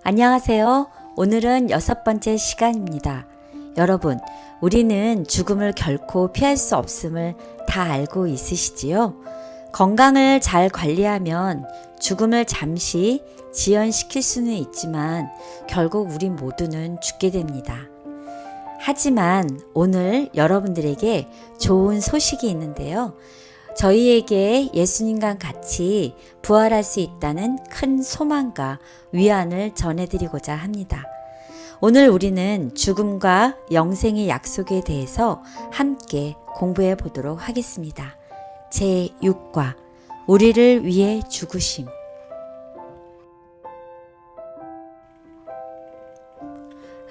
안녕하세요. 오늘은 6번째 시간입니다. 여러분, 우리는 죽음을 결코 피할 수 없음을 다 알고 있으시지요? 건강을 잘 관리하면 죽음을 잠시 지연시킬 수는 있지만 결국 우리 모두는 죽게 됩니다. 하지만 오늘 여러분들에게 좋은 소식이 있는데요. 저희에게 예수님과 같이 부활할 수 있다는 큰 소망과 위안을 전해드리고자 합니다. 오늘 우리는 죽음과 영생의 약속에 대해서 함께 공부해 보도록 하겠습니다. 제6과 우리를 위해 죽으심.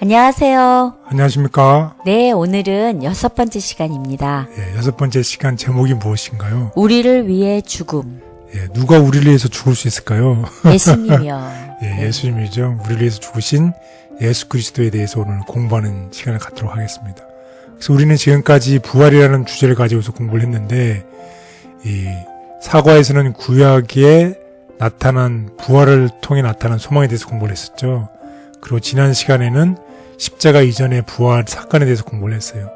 안녕하세요. 안녕하십니까? 네, 오늘은 6번째 시간입니다. 예, 6번째 시간 제목이 무엇인가요? 우리를 위해 죽음. 예, 누가 우리를 위해서 죽을 수 있을까요? 예수님이요. 예, 예수님이죠. 우리를 위해서 죽으신 예수 그리스도에 대해서 오늘 공부하는 시간을 갖도록 하겠습니다. 그래서 우리는 지금까지 부활이라는 주제를 가지고서 공부를 했는데, 이 사과에서는 구약에 나타난 부활을 통해 나타난 소망에 대해서 공부를 했었죠. 그리고 지난 시간에는 십자가 이전의 부활 사건에 대해서 공부를 했어요.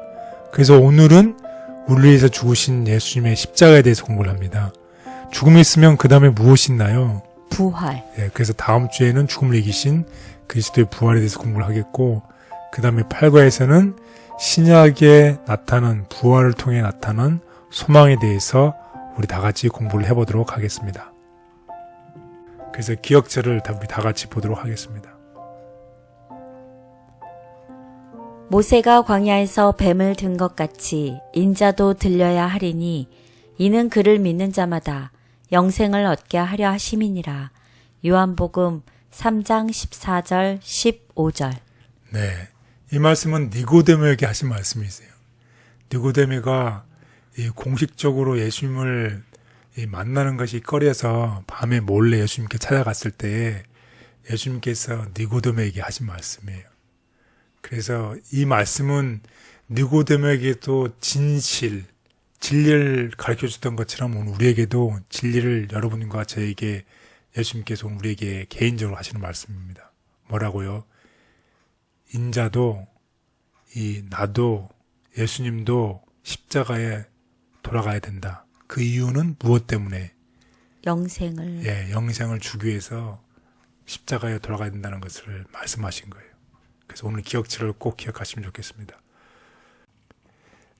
그래서 오늘은 우리를 위해서 죽으신 예수님의 십자가에 대해서 공부를 합니다. 죽음이 있으면 그 다음에 무엇이 있나요? 부활. 예, 그래서 다음 주에는 죽음을 이기신 그리스도의 부활에 대해서 공부를 하겠고, 그 다음에 8과에서는 신약에 나타난 부활을 통해 나타난 소망에 대해서 우리 다 같이 공부를 해보도록 하겠습니다. 그래서 기억절을 우리 다 같이 보도록 하겠습니다. 모세가 광야에서 뱀을 든 것 같이 인자도 들려야 하리니 이는 그를 믿는 자마다 영생을 얻게 하려 하심이니라. 요한복음 3장 14절 15절. 네, 이 말씀은 니고데모에게 하신 말씀이세요. 니고데모가 공식적으로 예수님을 만나는 것이 꺼려서 밤에 몰래 예수님께 찾아갔을 때 예수님께서 니고데모에게 하신 말씀이에요. 그래서 이 말씀은 니고데모에게도 진리를 가르쳐줬던 것처럼 오늘 우리에게도 진리를 여러분과 저에게 예수님께서 우리에게 개인적으로 하시는 말씀입니다. 뭐라고요? 인자도 나도 예수님도 십자가에 돌아가야 된다. 그 이유는 무엇 때문에? 영생을 주기 위해서 십자가에 돌아가야 된다는 것을 말씀하신 거예요. 그래서 오늘 기억치를 꼭 기억하시면 좋겠습니다.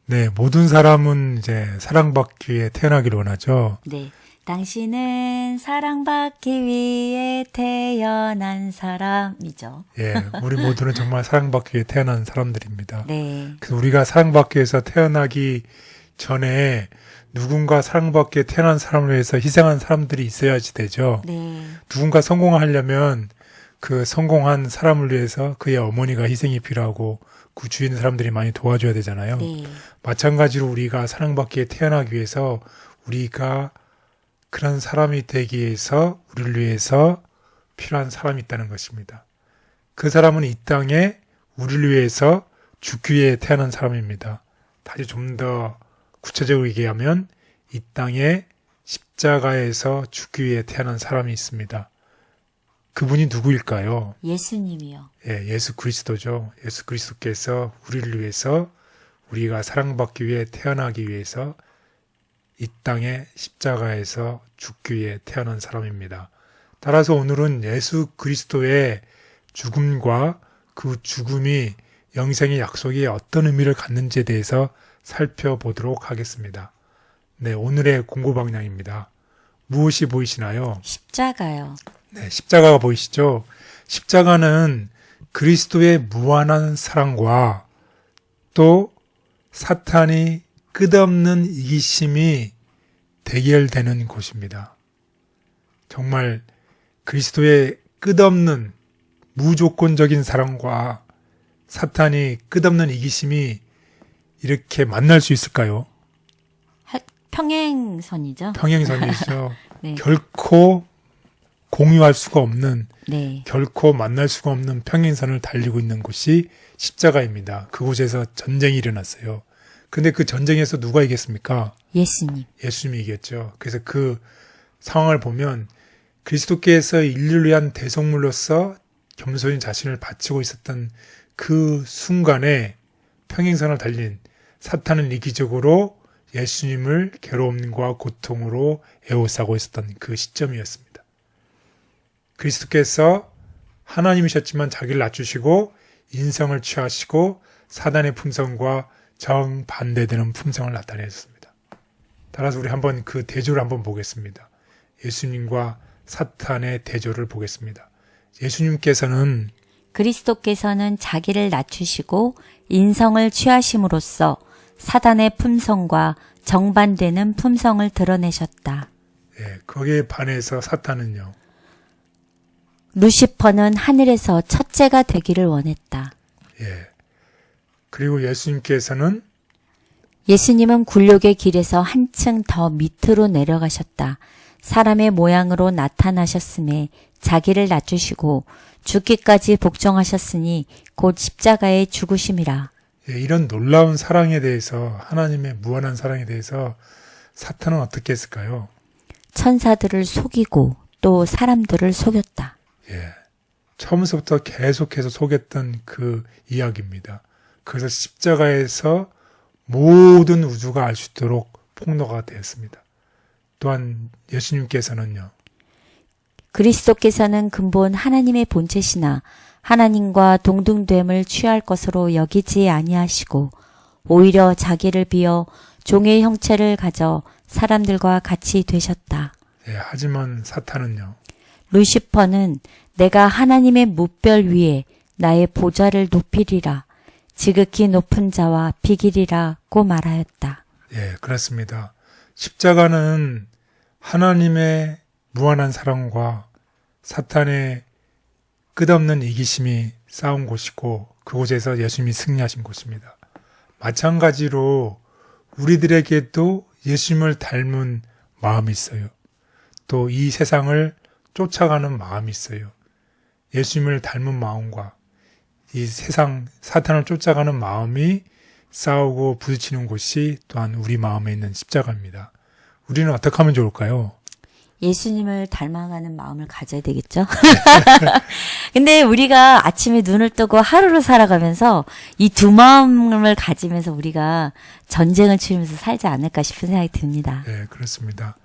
네, 모든 사람은 이제 사랑받기 위해 태어나기를 원하죠. 네, 당신은 사랑받기 위해 태어난 사람이죠. 예, 우리 모두는 정말 사랑받기 위해 태어난 사람들입니다. 네. 그래서 우리가 사랑받기 위해서 태어나기 전에 누군가 사랑받기 위해 태어난 사람을 위해서 희생한 사람들이 있어야지 되죠. 네. 누군가 성공하려면 그 성공한 사람을 위해서 그의 어머니가 희생이 필요하고 그 주위에 있는 사람들이 많이 도와줘야 되잖아요. 네. 마찬가지로 우리가 사랑받기에 태어나기 위해서 우리가 그런 사람이 되기 위해서 우리를 위해서 필요한 사람이 있다는 것입니다. 그 사람은 이 땅에 우리를 위해서 죽기 위해 태어난 사람입니다. 다시 좀 더 구체적으로 얘기하면 이 땅에 십자가에서 죽기 위해 태어난 사람이 있습니다. 그분이 누구일까요? 예수님이요. 예, 예수 그리스도죠. 예수 그리스도께서 우리를 위해서 우리가 사랑받기 위해 태어나기 위해서 이 땅에 십자가에서 죽기 위해 태어난 사람입니다. 따라서 오늘은 예수 그리스도의 죽음과 그 죽음이 영생의 약속이 어떤 의미를 갖는지에 대해서 살펴보도록 하겠습니다. 네, 오늘의 공부 방향입니다. 무엇이 보이시나요? 십자가요. 네, 십자가가 보이시죠? 십자가는 그리스도의 무한한 사랑과 또 사탄이 끝없는 이기심이 대결되는 곳입니다. 정말 그리스도의 끝없는 무조건적인 사랑과 사탄이 끝없는 이기심이 이렇게 만날 수 있을까요? 평행선이죠. 평행선이죠. 네. 결코 공유할 수가 없는, 네. 결코 만날 수가 없는 평행선을 달리고 있는 곳이 십자가입니다. 그곳에서 전쟁이 일어났어요. 근데 그 전쟁에서 누가 이겼습니까? 예수님. 예수님이 이겼죠. 그래서 그 상황을 보면 그리스도께서 인류를 위한 대속물로서 겸손히 자신을 바치고 있었던 그 순간에 평행선을 달린 사탄은 이기적으로 예수님을 괴로움과 고통으로 에워싸고 있었던 그 시점이었습니다. 그리스도께서 하나님이셨지만 자기를 낮추시고 인성을 취하시고 사단의 품성과 정반대되는 품성을 나타내셨습니다. 따라서 우리 한번 그 대조를 한번 보겠습니다. 예수님과 사탄의 대조를 보겠습니다. 예수님께서는 그리스도께서는 자기를 낮추시고 인성을 취하심으로써 사단의 품성과 정반되는 품성을 드러내셨다. 거기에 반해서 사탄은요. 루시퍼는 하늘에서 첫째가 되기를 원했다. 그리고 예수님께서는 예수님은 굴욕의 길에서 한층 더 밑으로 내려가셨다. 사람의 모양으로 나타나셨음에 자기를 낮추시고 죽기까지 복종하셨으니 곧 십자가에 죽으심이라. 이런 놀라운 사랑에 대해서 하나님의 무한한 사랑에 대해서 사탄은 어떻게 했을까요? 천사들을 속이고 또 사람들을 속였다. 처음부터 계속해서 속였던 그 이야기입니다. 그래서 십자가에서 모든 우주가 알 수 있도록 폭로가 되었습니다. 또한 예수님께서는요. 그리스도께서는 근본 하나님의 본체시나 하나님과 동등됨을 취할 것으로 여기지 아니하시고 오히려 자기를 비어 종의 형체를 가져 사람들과 같이 되셨다. 하지만 사탄은요. 루시퍼는 내가 하나님의 무별 위에 나의 보좌를 높이리라. 지극히 높은 자와 비기리라고 말하였다. 그렇습니다. 십자가는 하나님의 무한한 사랑과 사탄의 끝없는 이기심이 싸운 곳이고 그곳에서 예수님이 승리하신 곳입니다. 마찬가지로 우리들에게도 예수님을 닮은 마음이 있어요. 또 이 세상을 쫓아가는 마음이 있어요. 예수님을 닮은 마음과 이 세상 사탄을 쫓아가는 마음이 싸우고 부딪히는 곳이 또한 우리 마음에 있는 십자가입니다. 우리는 어떻게 하면 좋을까요? 예수님을 닮아가는 마음을 가져야 되겠죠? 근데 우리가 아침에 눈을 뜨고 하루를 살아가면서 이 두 마음을 가지면서 우리가 전쟁을 치르면서 살지 않을까 싶은 생각이 듭니다. 그렇습니다.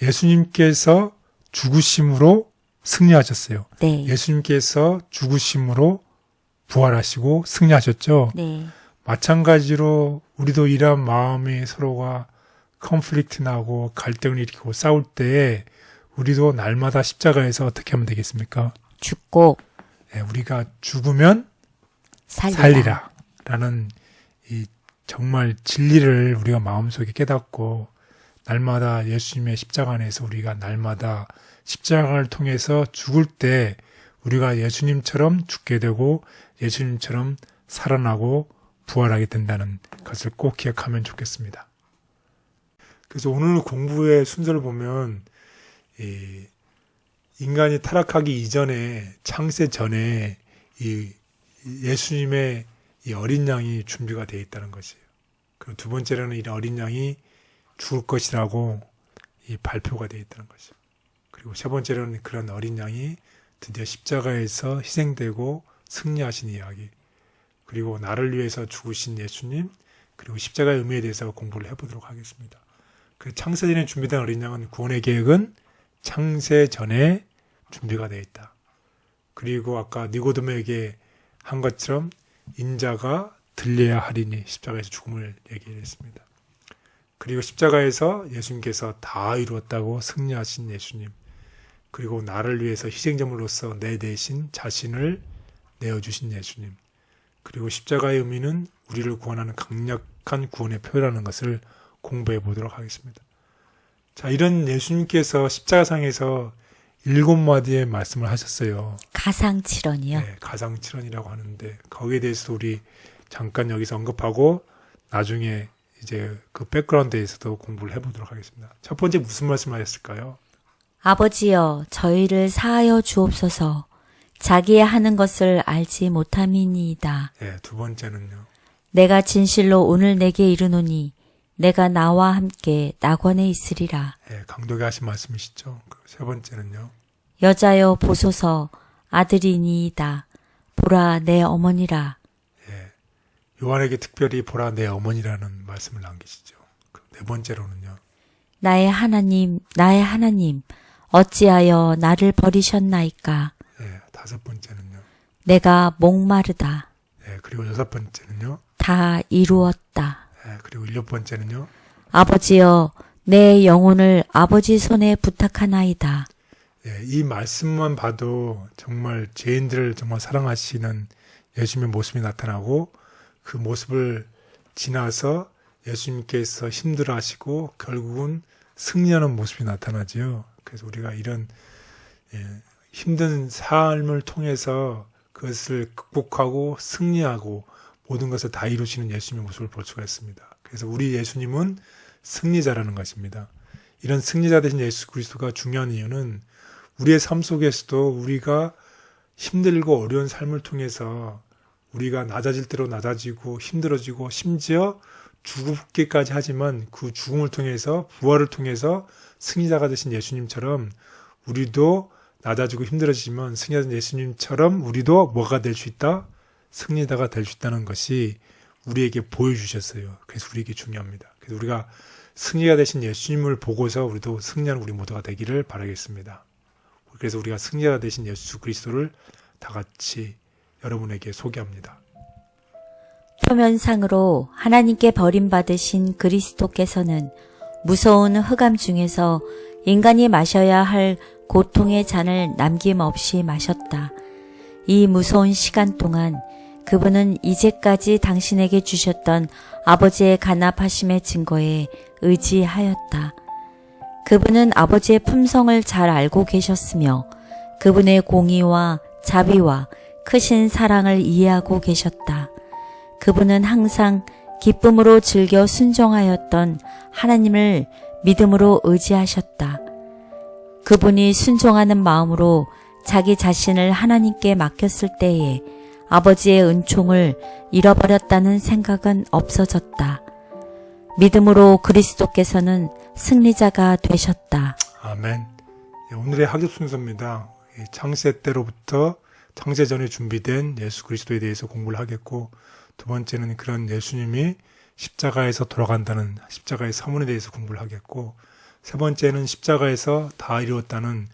예수님께서 죽으심으로 승리하셨어요. 네. 예수님께서 죽으심으로 부활하시고 승리하셨죠. 네. 마찬가지로 우리도 이러한 마음이 서로가 컨플릭트 나고 갈등을 일으키고 싸울 때에 우리도 날마다 십자가에서 어떻게 하면 되겠습니까? 죽고 우리가 죽으면 살리라 라는 이 정말 진리를 우리가 마음속에 깨닫고 날마다 예수님의 십자가 안에서 우리가 날마다 십자가를 통해서 죽을 때 우리가 예수님처럼 죽게 되고 예수님처럼 살아나고 부활하게 된다는 것을 꼭 기억하면 좋겠습니다. 그래서 오늘 공부의 순서를 보면 이 인간이 타락하기 이전에 창세 전에 이 예수님의 이 어린 양이 준비가 되어 있다는 것이에요. 그리고 두 번째로는 이 어린 양이 죽을 것이라고 이 발표가 되어 있다는 것이에요. 그리고 세 번째로는 그런 어린 양이 드디어 십자가에서 희생되고 승리하신 이야기. 그리고 나를 위해서 죽으신 예수님, 그리고 십자가의 의미에 대해서 공부를 해보도록 하겠습니다. 그 창세 전에 준비된 어린 양은 구원의 계획은 창세 전에 준비가 되어 있다. 그리고 아까 니고데모에게 한 것처럼 인자가 들려야 하리니 십자가에서 죽음을 얘기했습니다. 그리고 십자가에서 예수님께서 다 이루었다고 승리하신 예수님, 그리고 나를 위해서 희생제물로서 내 대신 자신을 내어주신 예수님, 그리고 십자가의 의미는 우리를 구원하는 강력한 구원의 표라는 것을 공부해 보도록 하겠습니다. 자, 이런 예수님께서 십자가상에서 7마디의 말씀을 하셨어요. 가상칠언이요? 네, 가상칠언이라고 하는데 거기에 대해서도 우리 잠깐 여기서 언급하고 나중에 이제 그 백그라운드에서도 공부를 해보도록 하겠습니다. 첫 번째 무슨 말씀을 하셨을까요? 아버지여 저희를 사하여 주옵소서. 자기의 하는 것을 알지 못함이니이다. 네, 두 번째는요. 내가 진실로 오늘 내게 이르노니 내가 나와 함께 낙원에 있으리라. 네, 강도게 하신 말씀이시죠. 세 번째는요. 여자여 보소서 아들이니이다. 보라 내 어머니라. 요한에게 특별히 보라 내 어머니라는 말씀을 남기시죠. 네 번째로는요. 나의 하나님, 나의 하나님, 어찌하여 나를 버리셨나이까. 다섯 번째는요. 내가 목마르다. 그리고 여섯 번째는요. 다 이루었다. 그리고 일곱 번째는요. 아버지여, 내 영혼을 아버지 손에 부탁하나이다. 이 말씀만 봐도 정말 죄인들을 정말 사랑하시는 예수님의 모습이 나타나고 그 모습을 지나서 예수님께서 힘들어하시고 결국은 승리하는 모습이 나타나지요. 그래서 우리가 이런 힘든 삶을 통해서 그것을 극복하고 승리하고 모든 것을 다 이루시는 예수님의 모습을 볼 수가 있습니다. 그래서 우리 예수님은 승리자라는 것입니다. 이런 승리자 되신 예수 그리스도가 중요한 이유는 우리의 삶 속에서도 우리가 힘들고 어려운 삶을 통해서 우리가 낮아질 대로 낮아지고 힘들어지고 심지어 죽기까지 하지만 그 죽음을 통해서 부활을 통해서 승리자가 되신 예수님처럼 우리도 낮아지고 힘들어지지만 승리자 예수님처럼 우리도 뭐가 될 수 있다? 승리자가 될 수 있다는 것이 우리에게 보여주셨어요. 그래서 우리에게 중요합니다. 그래서 우리가 승리가 되신 예수님을 보고서 우리도 승리하는 우리 모두가 되기를 바라겠습니다. 그래서 우리가 승리가 되신 예수 그리스도를 다 같이 여러분에게 소개합니다. 표면상으로 하나님께 버림받으신 그리스도께서는 무서운 흑암 중에서 인간이 마셔야 할 고통의 잔을 남김없이 마셨다. 이 무서운 시간 동안 그분은 이제까지 당신에게 주셨던 아버지의 간합하심의 증거에 의지하였다. 그분은 아버지의 품성을 잘 알고 계셨으며 그분의 공의와 자비와 크신 사랑을 이해하고 계셨다. 그분은 항상 기쁨으로 즐겨 순종하였던 하나님을 믿음으로 의지하셨다. 그분이 순종하는 마음으로 자기 자신을 하나님께 맡겼을 때에 아버지의 은총을 잃어버렸다는 생각은 없어졌다. 믿음으로 그리스도께서는 승리자가 되셨다. 아멘. 오늘의 학습 순서입니다. 창세 때로부터 창세 전에 준비된 예수 그리스도에 대해서 공부를 하겠고, 두 번째는 그런 예수님이 십자가에서 돌아간다는 십자가의 사문에 대해서 공부를 하겠고, 세 번째는 십자가에서 다 이루었다는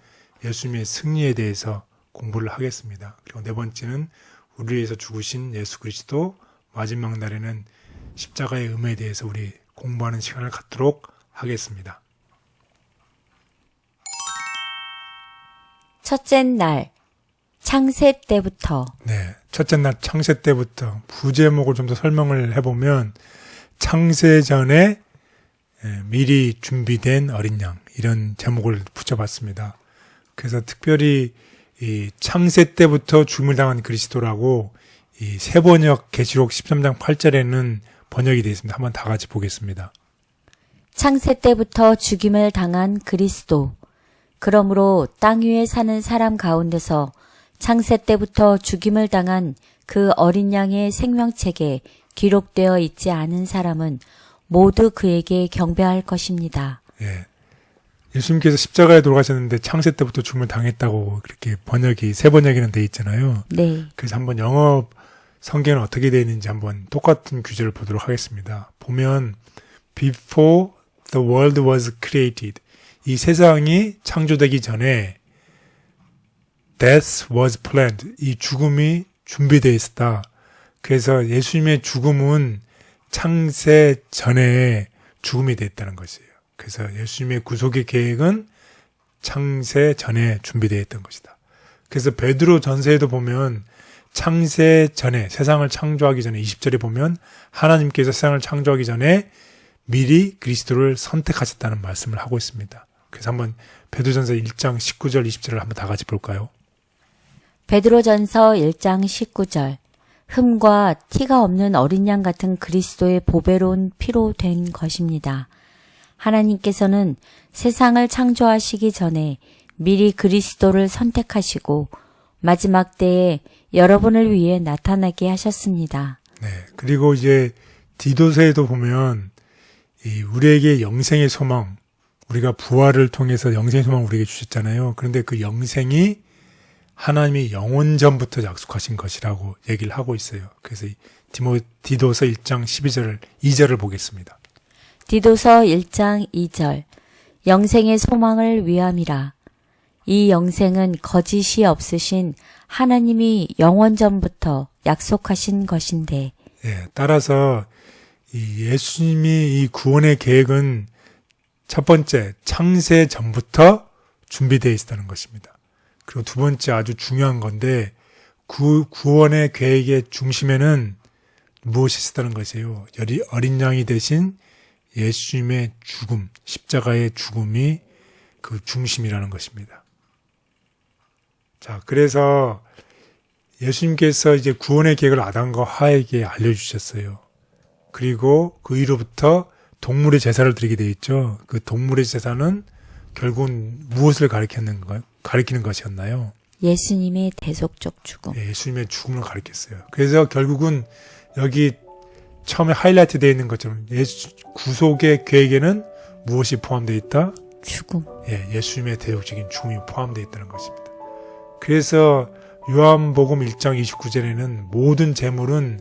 예수님의 승리에 대해서 공부를 하겠습니다. 그리고 네 번째는 우리를 위해서 죽으신 예수 그리스도, 마지막 날에는 십자가의 의미에 대해서 우리 공부하는 시간을 갖도록 하겠습니다. 첫째 날, 창세 때부터. 네, 첫째 날 창세 때부터 부제목을 좀 더 설명을 해보면 창세 전에 미리 준비된 어린 양, 이런 제목을 붙여봤습니다. 그래서 특별히 이 창세 때부터 죽음을 당한 그리스도라고 이 새 번역 계시록 13장 8절에는 번역이 되어 있습니다. 한번 다 같이 보겠습니다. 창세 때부터 죽임을 당한 그리스도. 그러므로 땅 위에 사는 사람 가운데서 창세 때부터 죽임을 당한 그 어린 양의 생명책에 기록되어 있지 않은 사람은 모두 그에게 경배할 것입니다. 예. 예수님께서 십자가에 돌아가셨는데 창세 때부터 죽음을 당했다고 그렇게 번역이, 새 번역에는 돼 있잖아요. 네. 그래서 한번 영어 성경은 어떻게 되어 있는지 한번 똑같은 규제를 보도록 하겠습니다. 보면 Before the world was created, 이 세상이 창조되기 전에 Death was planned, 이 죽음이 준비되어 있었다. 그래서 예수님의 죽음은 창세 전에 죽음이 됐다는 것이에요. 그래서 예수님의 구속의 계획은 창세 전에 준비되어 있던 것이다. 그래서 베드로 전서에도 보면 창세 전에, 세상을 창조하기 전에 20절에 보면 하나님께서 세상을 창조하기 전에 미리 그리스도를 선택하셨다는 말씀을 하고 있습니다. 그래서 한번 베드로전서 1장 19절 20절을 한번 다 같이 볼까요? 베드로전서 1장 19절. 흠과 티가 없는 어린 양 같은 그리스도의 보배로운 피로 된 것입니다. 하나님께서는 세상을 창조하시기 전에 미리 그리스도를 선택하시고 마지막 때에 여러분을 위해 나타나게 하셨습니다. 네. 그리고 이제 디도서에도 보면 우리에게 영생의 소망, 우리가 부활을 통해서 영생의 소망을 우리에게 주셨잖아요. 그런데 그 영생이 하나님이 영원 전부터 약속하신 것이라고 얘기를 하고 있어요. 그래서 이 디도서 1장 2절을 보겠습니다. 디도서 1장 2절 영생의 소망을 위함이라. 이 영생은 거짓이 없으신 하나님이 영원 전부터 약속하신 것인데. 예, 따라서 이 예수님이 이 구원의 계획은 첫 번째 창세 전부터 준비되어 있었다는 것입니다. 그리고 두 번째 아주 중요한 건데 구원의 계획의 중심에는 무엇이 있었다는 것이에요. 어린 양이 되신 예수님의 죽음, 십자가의 죽음이 그 중심이라는 것입니다. 자, 그래서 예수님께서 이제 구원의 계획을 아담과 하에게 알려주셨어요. 그리고 그 이후로부터 동물의 제사를 드리게 되어 있죠. 그 동물의 제사는 결국은 무엇을 가리키는 것이었나요? 예수님의 대속적 죽음. 예, 예수님의 죽음을 가리켰어요. 그래서 결국은 여기 처음에 하이라이트 되어 있는 것처럼 구속의 계획에는 무엇이 포함되어 있다? 죽음. 예, 예수님의 대속적인 죽음이 포함되어 있다는 것입니다. 그래서 요한복음 1장 29절에는 모든 제물은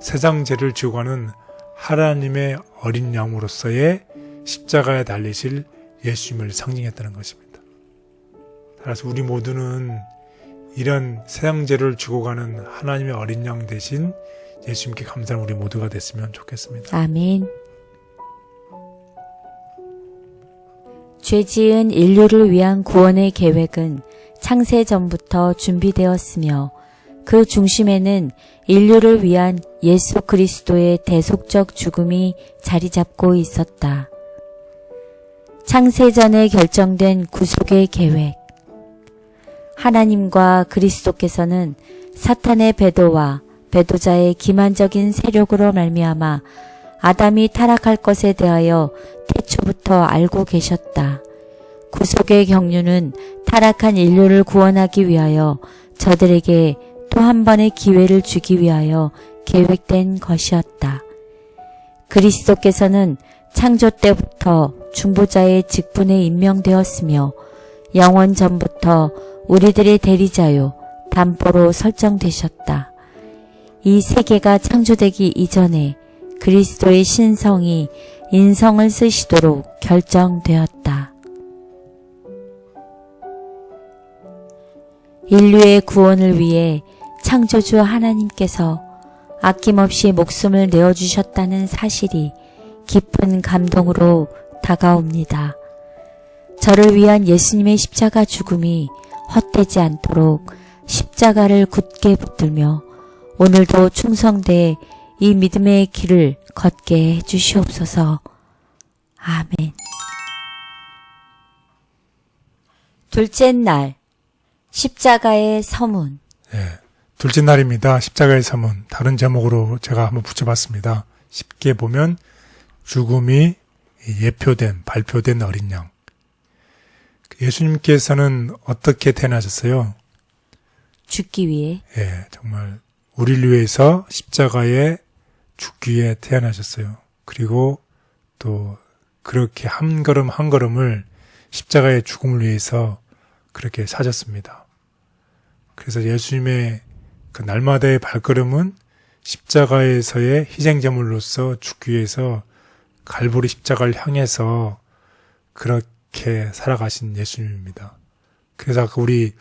세상 죄를 지고 가는 하나님의 어린 양으로서의 십자가에 달리실 예수님을 상징했다는 것입니다. 따라서 우리 모두는 이런 세상 죄를 지고 가는 하나님의 어린 양 대신 예수님께 감사하는 우리 모두가 됐으면 좋겠습니다. 아멘. 죄 지은 인류를 위한 구원의 계획은 창세 전부터 준비되었으며 그 중심에는 인류를 위한 예수 그리스도의 대속적 죽음이 자리 잡고 있었다. 창세 전에 결정된 구속의 계획. 하나님과 그리스도께서는 사탄의 배도와 배도자의 기만적인 세력으로 말미암아 아담이 타락할 것에 대하여 태초부터 알고 계셨다. 구속의 경륜은 타락한 인류를 구원하기 위하여 저들에게 또 한 번의 기회를 주기 위하여 계획된 것이었다. 그리스도께서는 창조 때부터 중보자의 직분에 임명되었으며 영원 전부터 우리들의 대리자요 담보로 설정되셨다. 이 세계가 창조되기 이전에 그리스도의 신성이 인성을 쓰시도록 결정되었다. 인류의 구원을 위해 창조주 하나님께서 아낌없이 목숨을 내어주셨다는 사실이 깊은 감동으로 다가옵니다. 저를 위한 예수님의 십자가 죽음이 헛되지 않도록 십자가를 굳게 붙들며 오늘도 충성되이 믿음의 길을 걷게 해주시옵소서. 아멘. 둘째 날, 십자가의 서문. 예, 둘째 날입니다. 십자가의 서문. 다른 제목으로 제가 한번 붙여봤습니다. 쉽게 보면 죽음이 예표된, 발표된 어린 양. 예수님께서는 어떻게 태어나셨어요? 죽기 위해. 예, 정말 우리를 위해서 십자가에 죽기 위해 태어나셨어요. 그리고 또 그렇게 한 걸음 한 걸음을 십자가의 죽음을 위해서 그렇게 사셨습니다. 그래서 예수님의 그 날마다의 발걸음은 십자가에서의 희생제물로서 죽기 위해서 갈보리 십자가를 향해서 그렇게 살아가신 예수님입니다. 그래서 아까 우리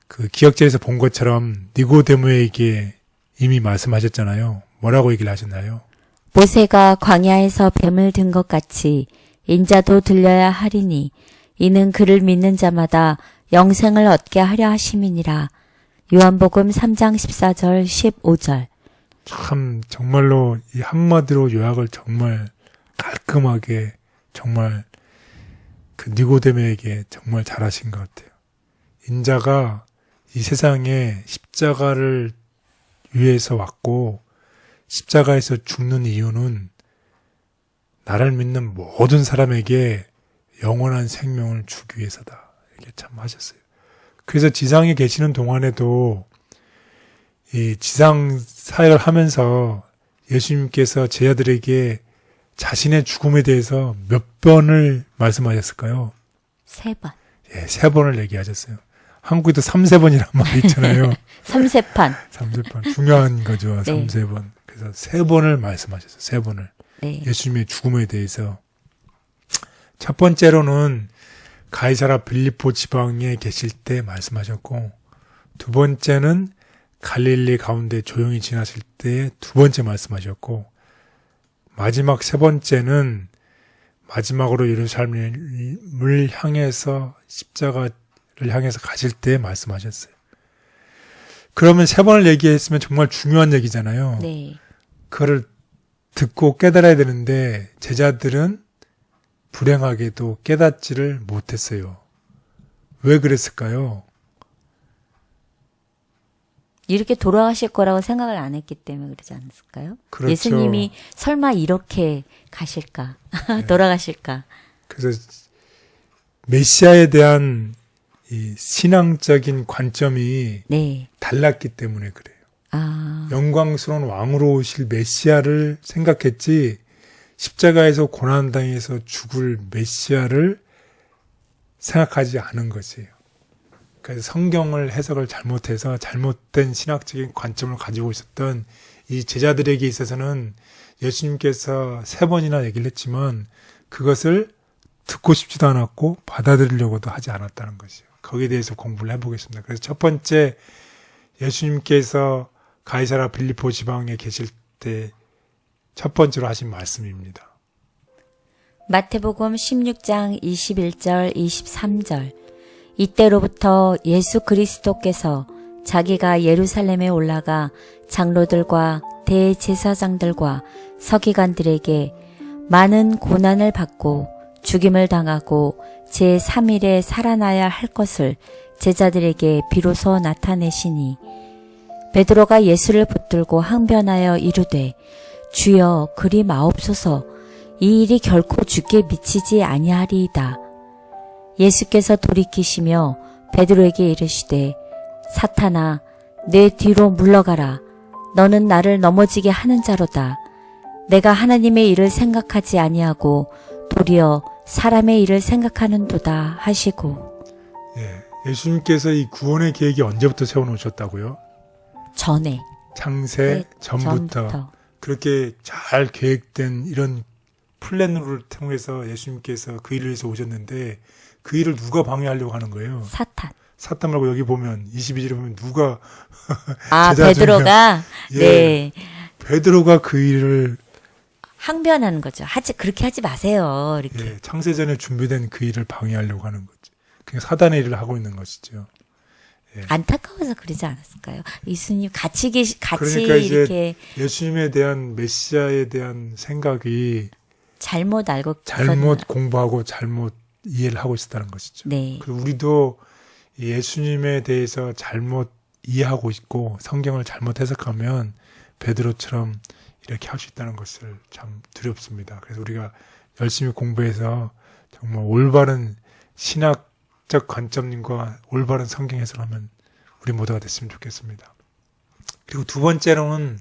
그 기억절에서 본 것처럼 니고데모에게 이미 말씀하셨잖아요. 뭐라고 얘기를 하셨나요? 모세가 광야에서 뱀을 든 것 같이 인자도 들려야 하리니 이는 그를 믿는 자마다 영생을 얻게 하려 하심이니라. 요한복음 3장 14절 15절. 참 정말로 이 한마디로 요약을 정말 깔끔하게 정말 그 니고데모에게 정말 잘하신 것 같아요. 인자가 이 세상에 십자가를 위해서 왔고 십자가에서 죽는 이유는 나를 믿는 모든 사람에게 영원한 생명을 주기 위해서다. 이렇게 참 하셨어요. 그래서 지상에 계시는 동안에도 이 지상 사역을 하면서 예수님께서 제자들에게 자신의 죽음에 대해서 몇 번을 말씀하셨을까요? 3번. 예, 3번을 얘기하셨어요. 한국에도 3세번이란 말이 있잖아요. 삼세판. 3세번. 중요한 거죠. 네. 3세번. 그래서 3번을 말씀하셨어요. 3번을. 네. 예수님의 죽음에 대해서. 첫 번째로는 가이사라 빌립보 지방에 계실 때 말씀하셨고, 두 번째는 갈릴리 가운데 조용히 지나실 때 두 번째 말씀하셨고, 마지막 세 번째는 마지막으로 예루살렘을 향해서 십자가를 향해서 가실 때 말씀하셨어요. 그러면 세 번을 얘기했으면 정말 중요한 얘기잖아요. 네. 그거를 듣고 깨달아야 되는데 제자들은 불행하게도 깨닫지를 못했어요. 왜 그랬을까요? 이렇게 돌아가실 거라고 생각을 안 했기 때문에 그러지 않았을까요? 그렇죠. 예수님이 설마 이렇게 가실까? 네. 돌아가실까? 그래서 메시아에 대한 이 신앙적인 관점이 네. 달랐기 때문에 그래요. 아, 영광스러운 왕으로 오실 메시아를 생각했지 십자가에서 고난당해서 죽을 메시아를 생각하지 않은 것이에요. 그래서 성경을 해석을 잘못해서 잘못된 신학적인 관점을 가지고 있었던 이 제자들에게 있어서는 예수님께서 3번이나 얘기를 했지만 그것을 듣고 싶지도 않았고 받아들이려고도 하지 않았다는 것이에요. 거기에 대해서 공부를 해보겠습니다. 그래서 첫 번째 예수님께서 가이사라 빌립보 지방에 계실 때 첫 번째로 하신 말씀입니다. 마태복음 16장 21절 23절. 이때로부터 예수 그리스도께서 자기가 예루살렘에 올라가 장로들과 대제사장들과 서기관들에게 많은 고난을 받고 죽임을 당하고 제3일에 살아나야 할 것을 제자들에게 비로소 나타내시니 베드로가 예수를 붙들고 항변하여 이르되 주여 그리 마옵소서 이 일이 결코 주께 미치지 아니하리이다. 예수께서 돌이키시며 베드로에게 이르시되 사탄아 내 뒤로 물러가라. 너는 나를 넘어지게 하는 자로다. 내가 하나님의 일을 생각하지 아니하고 도리어 사람의 일을 생각하는도다 하시고. 예수님께서 이 구원의 계획이 언제부터 세워놓으셨다고요? 전에. 창세 전부터. 그렇게 잘 계획된 이런 플랜을 통해서 예수님께서 그 일을 위해서 오셨는데 그 일을 누가 방해하려고 하는 거예요? 사탄 말고 여기 보면 22절에 보면 누가 베드로가 네. 베드로가 그 일을 항변하는 거죠. 그렇게 하지 마세요. 이렇게. 창세전에 준비된 그 일을 방해하려고 하는 거죠. 그냥 사단의 일을 하고 있는 것이죠. 안타까워서 그러지 않았을까요? 예수님 같이 그러니까 이제 이렇게 예수님에 대한 메시아에 대한 생각이 잘못 공부하고 잘못 이해를 하고 있었다는 것이죠. 네. 그리고 우리도 예수님에 대해서 잘못 이해하고 있고 성경을 잘못 해석하면 베드로처럼 이렇게 할 수 있다는 것을 참 두렵습니다. 그래서 우리가 열심히 공부해서 정말 올바른 신학적 관점과 올바른 성경 해석을 하면 우리 모두가 됐으면 좋겠습니다. 그리고 두 번째로는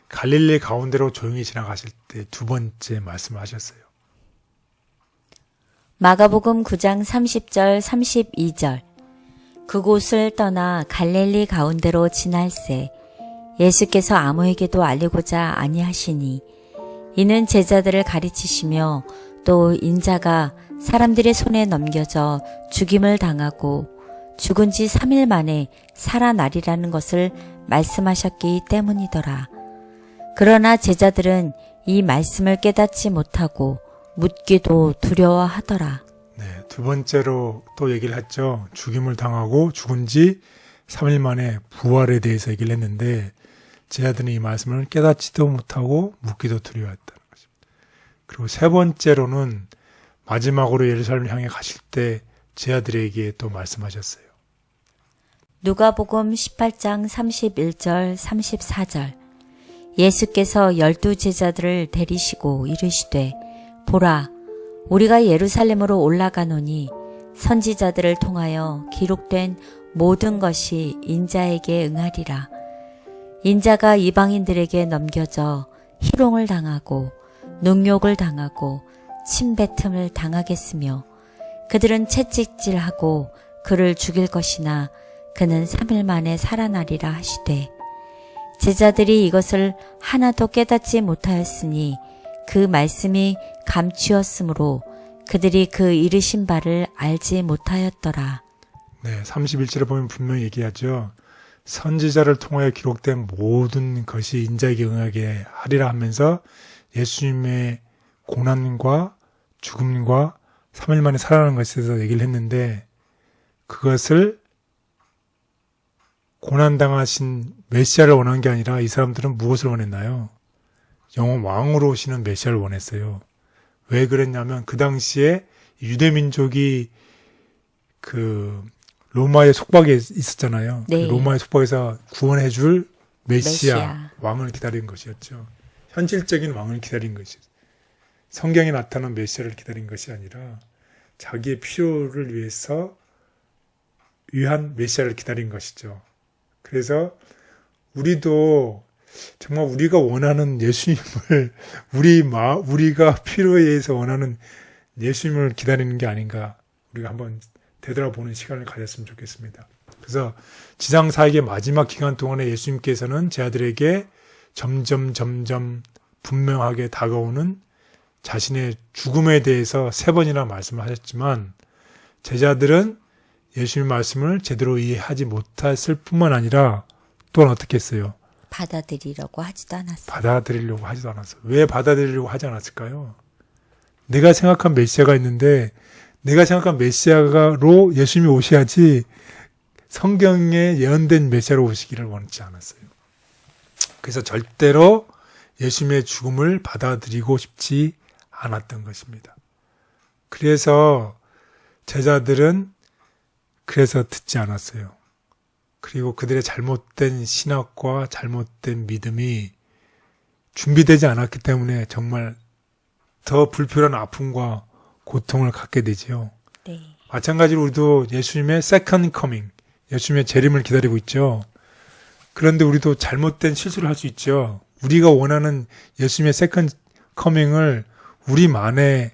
갈릴리 가운데로 조용히 지나가실 때 두 번째 말씀을 하셨어요. 마가복음 9장 30절 32절. 그곳을 떠나 갈릴리 가운데로 지날새 예수께서 아무에게도 알리고자 아니하시니 이는 제자들을 가르치시며 또 인자가 사람들의 손에 넘겨져 죽임을 당하고 죽은 지 3일 만에 살아나리라는 것을 말씀하셨기 때문이더라. 그러나 제자들은 이 말씀을 깨닫지 못하고 묻기도 두려워하더라. 네, 두 번째로 또 얘기를 했죠. 죽임을 당하고 죽은 지 3일 만에 부활에 대해서 얘기를 했는데 제자들은 이 말씀을 깨닫지도 못하고 묻기도 두려워했다는 것입니다. 그리고 세 번째로는 마지막으로 예루살렘을 향해 가실 때 제자들에게 또 말씀하셨어요. 누가복음 18장 31절 34절. 예수께서 12 제자들을 데리시고 이르시되 보라 우리가 예루살렘으로 올라가노니 선지자들을 통하여 기록된 모든 것이 인자에게 응하리라. 인자가 이방인들에게 넘겨져 희롱을 당하고 능욕을 당하고 침뱉음을 당하겠으며 그들은 채찍질하고 그를 죽일 것이나 그는 3일 만에 살아나리라 하시되 제자들이 이것을 하나도 깨닫지 못하였으니 그 말씀이 감추었으므로 그들이 그 이르신 바를 알지 못하였더라. 네, 31절에 보면 분명히 얘기하죠. 선지자를 통하여 기록된 모든 것이 인자에게 응하게 하리라 하면서 예수님의 고난과 죽음과 3일 만에 살아나는 것에 대해서 얘기를 했는데 그것을 고난당하신 메시아를 원한 게 아니라 이 사람들은 무엇을 원했나요? 영원 왕으로 오시는 메시아를 원했어요. 왜 그랬냐면 그 당시에 유대민족이 그 로마의 속박에 있었잖아요. 네. 그 로마의 속박에서 구원해줄 메시아, 메시아. 왕을 기다린 것이었죠. 현실적인 왕을 기다린 것이었죠. 성경에 나타난 메시아를 기다린 것이 아니라 자기의 필요를 위한 메시아를 기다린 것이죠. 그래서 우리도 정말 우리가 원하는 예수님을 우리가 필요에 의해서 원하는 예수님을 기다리는 게 아닌가 우리가 한번 되돌아보는 시간을 가졌으면 좋겠습니다. 그래서 지상 사역의 마지막 기간 동안에 예수님께서는 제 아들에게 점점 분명하게 다가오는 자신의 죽음에 대해서 3번이나 말씀을 하셨지만 제자들은 예수님 말씀을 제대로 이해하지 못했을 뿐만 아니라 또한 어떻게 했어요? 받아들이려고 하지도 않았어요. 받아들이려고 하지도 않았어요. 왜 받아들이려고 하지 않았을까요? 내가 생각한 메시아가 있는데 내가 생각한 메시아로 예수님이 오셔야지 성경에 예언된 메시아로 오시기를 원치 않았어요. 그래서 절대로 예수님의 죽음을 받아들이고 싶지 않았던 것입니다. 그래서 제자들은 그래서 듣지 않았어요. 그리고 그들의 잘못된 신학과 잘못된 믿음이 준비되지 않았기 때문에 정말 더 불필요한 아픔과 고통을 갖게 되지요. 네. 마찬가지로 우리도 예수님의 second coming, 예수님의 재림을 기다리고 있죠. 그런데 우리도 잘못된 실수를 할 수 있죠. 우리가 원하는 예수님의 second coming을 우리만의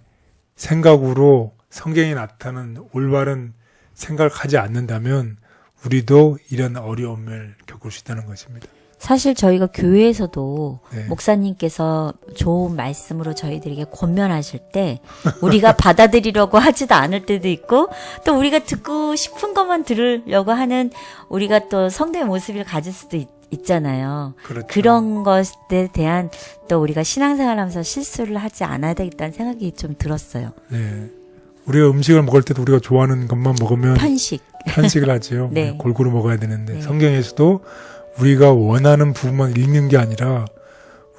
생각으로 성경에 나타나는 올바른 생각을 하지 않는다면 우리도 이런 어려움을 겪을 수 있다는 것입니다. 사실 저희가 교회에서도 네. 목사님께서 좋은 말씀으로 저희들에게 권면하실 때 우리가 받아들이려고 하지도 않을 때도 있고 또 우리가 듣고 싶은 것만 들으려고 하는 우리가 또 성도의 모습을 가질 수도 있잖아요. 그렇죠. 그런 것에 대한 또 우리가 신앙생활하면서 실수를 하지 않아야 되겠다는 생각이 좀 들었어요. 네. 우리가 음식을 먹을 때도 우리가 좋아하는 것만 먹으면 편식을 하지요. 네. 골고루 먹어야 되는데 네. 성경에서도 우리가 원하는 부분만 읽는 게 아니라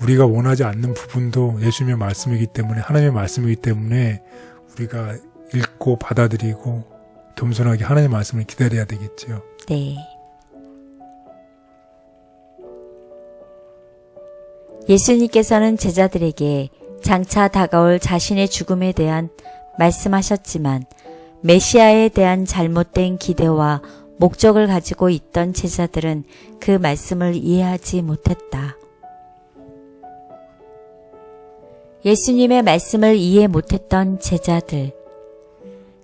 우리가 원하지 않는 부분도 예수님의 말씀이기 때문에 하나님의 말씀이기 때문에 우리가 읽고 받아들이고 겸손하게 하나님의 말씀을 기다려야 되겠죠. 네. 예수님께서는 제자들에게 장차 다가올 자신의 죽음에 대한 말씀하셨지만 메시아에 대한 잘못된 기대와 목적을 가지고 있던 제자들은 그 말씀을 이해하지 못했다. 예수님의 말씀을 이해 못했던 제자들.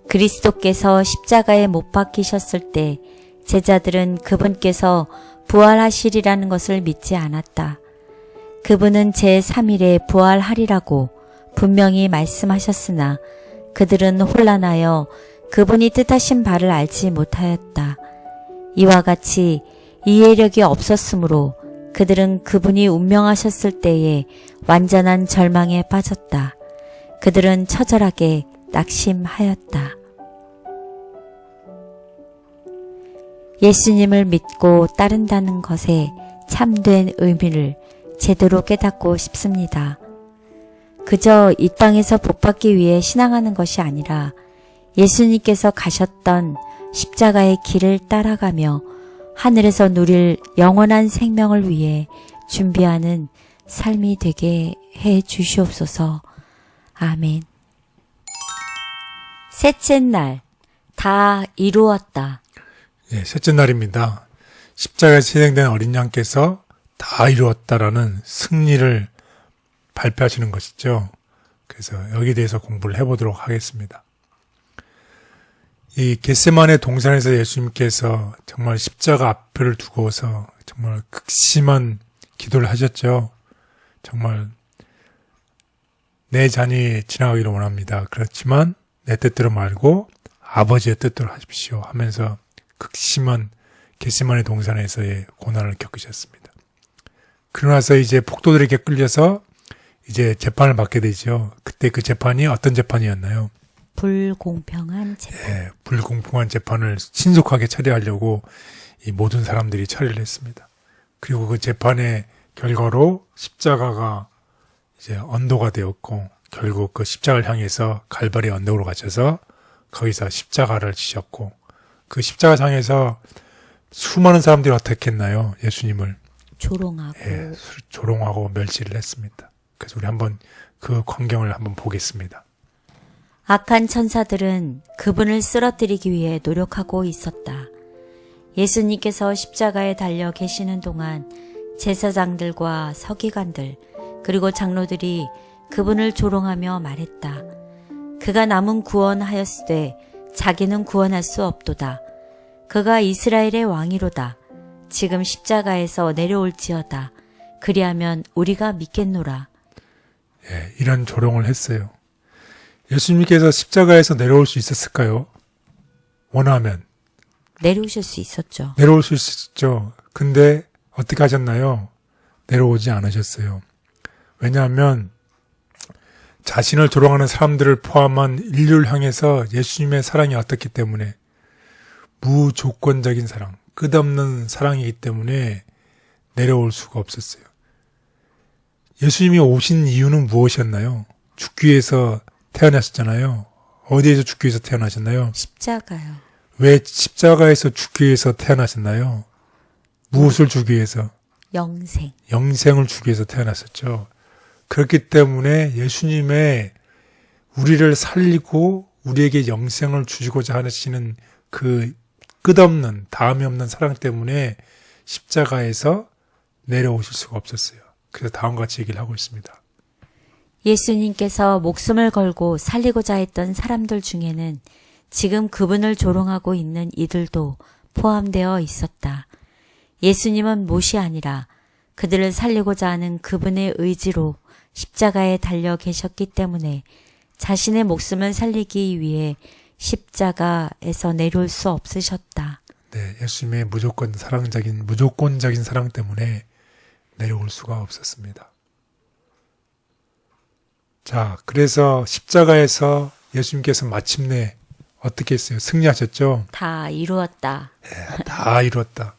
그리스도께서 십자가에 못 박히셨을 때 제자들은 그분께서 부활하시리라는 것을 믿지 않았다. 그분은 제3일에 부활하리라고 분명히 말씀하셨으나 그들은 혼란하여 그분이 뜻하신 바를 알지 못하였다. 이와 같이 이해력이 없었으므로 그들은 그분이 운명하셨을 때에 완전한 절망에 빠졌다. 그들은 처절하게 낙심하였다. 예수님을 믿고 따른다는 것에 참된 의미를 제대로 깨닫고 싶습니다. 그저 이 땅에서 복받기 위해 신앙하는 것이 아니라 예수님께서 가셨던 십자가의 길을 따라가며 하늘에서 누릴 영원한 생명을 위해 준비하는 삶이 되게 해 주시옵소서. 아멘. 셋째 날, 다 이루었다. 예, 셋째 날입니다. 십자가에서 희생된 어린 양께서 다 이루었다라는 승리를 발표하시는 것이죠. 그래서 여기에 대해서 공부를 해보도록 하겠습니다. 이 겟세마네 동산에서 예수님께서 정말 십자가 앞을 두고서 정말 극심한 기도를 하셨죠. 정말 내 잔이 지나가기를 원합니다. 그렇지만 내 뜻대로 말고 아버지의 뜻대로 하십시오 하면서 극심한 겟세마네 동산에서의 고난을 겪으셨습니다. 그러나서 이제 폭도들에게 끌려서 이제 재판을 받게 되죠. 그때 그 재판이 어떤 재판이었나요? 불공평한 재판. 예, 불공평한 재판을 신속하게 처리하려고 이 모든 사람들이 처리를 했습니다. 그리고 그 재판의 결과로 십자가가 이제 언도가 되었고 결국 그 십자가를 향해서 갈바리 언덕으로 가셔서 거기서 십자가를 지셨고 그 십자가상에서 수많은 사람들이 어떻게 했나요? 예수님을 조롱하고. 예, 조롱하고 멸시를 했습니다. 그래서 우리 한번 그 광경을 한번 보겠습니다. 악한 천사들은 그분을 쓰러뜨리기 위해 노력하고 있었다. 예수님께서 십자가에 달려 계시는 동안 제사장들과 서기관들 그리고 장로들이 그분을 조롱하며 말했다. 그가 남은 구원하였으되 자기는 구원할 수 없도다. 그가 이스라엘의 왕이로다. 지금 십자가에서 내려올지어다. 그리하면 우리가 믿겠노라. 예, 이런 조롱을 했어요. 예수님께서 십자가에서 내려올 수 있었을까요? 원하면 내려오실 수 있었죠. 내려올 수 있었죠. 근데 어떻게 하셨나요? 내려오지 않으셨어요. 왜냐하면 자신을 조롱하는 사람들을 포함한 인류를 향해서 예수님의 사랑이 어떻기 때문에 무조건적인 사랑, 끝없는 사랑이기 때문에 내려올 수가 없었어요. 예수님이 오신 이유는 무엇이었나요? 죽기 위해서 태어나셨잖아요. 어디에서 죽기 위해서 태어나셨나요? 십자가요. 왜 십자가에서 죽기 위해서 태어나셨나요? 무엇을 주기 위해서? 영생. 영생을 주기 위해서 태어났었죠. 그렇기 때문에 예수님의 우리를 살리고 우리에게 영생을 주시고자 하시는 그 끝없는 다음이 없는 사랑 때문에 십자가에서 내려오실 수가 없었어요. 그래서 다음과 같이 얘기를 하고 있습니다. 예수님께서 목숨을 걸고 살리고자 했던 사람들 중에는 지금 그분을 조롱하고 있는 이들도 포함되어 있었다. 예수님은 못이 아니라 그들을 살리고자 하는 그분의 의지로 십자가에 달려 계셨기 때문에 자신의 목숨을 살리기 위해 십자가에서 내려올 수 없으셨다. 네, 예수님의 무조건적인 사랑 때문에 내려올 수가 없었습니다. 자, 그래서 십자가에서 예수님께서 마침내 어떻게 했어요? 승리하셨죠? 다 이루었다. 네, 다 이루었다.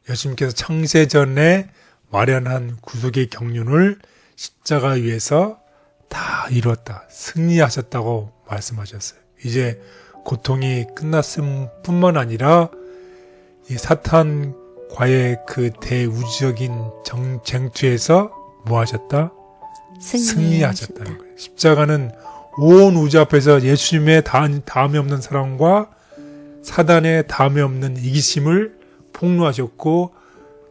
예수님께서 창세전에 마련한 구속의 경륜을 십자가 위에서 다 이루었다. 승리하셨다고 말씀하셨어요. 이제 고통이 끝났을 뿐만 아니라 이 사탄과의 그 대우주적인 쟁투에서 뭐 하셨다? 승리하셨다는 거예요. 십자가는 온 우주 앞에서 예수님의 다음이 없는 사랑과 사단의 다음이 없는 이기심을 폭로하셨고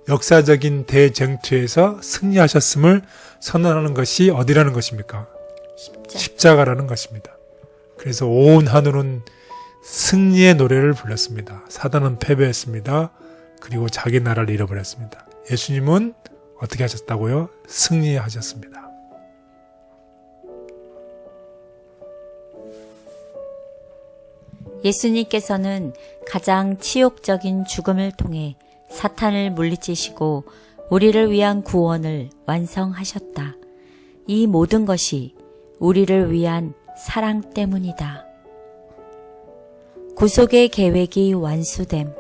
역사적인 대쟁투에서 승리하셨음을 선언하는 것이 어디라는 것입니까? 십자가라는 것입니다. 그래서 온 하늘은 승리의 노래를 불렀습니다. 사단은 패배했습니다. 그리고 자기 나라를 잃어버렸습니다. 예수님은 어떻게 하셨다고요? 승리하셨습니다. 예수님께서는 가장 치욕적인 죽음을 통해 사탄을 물리치시고 우리를 위한 구원을 완성하셨다. 이 모든 것이 우리를 위한 사랑 때문이다. 구속의 계획이 완수됨.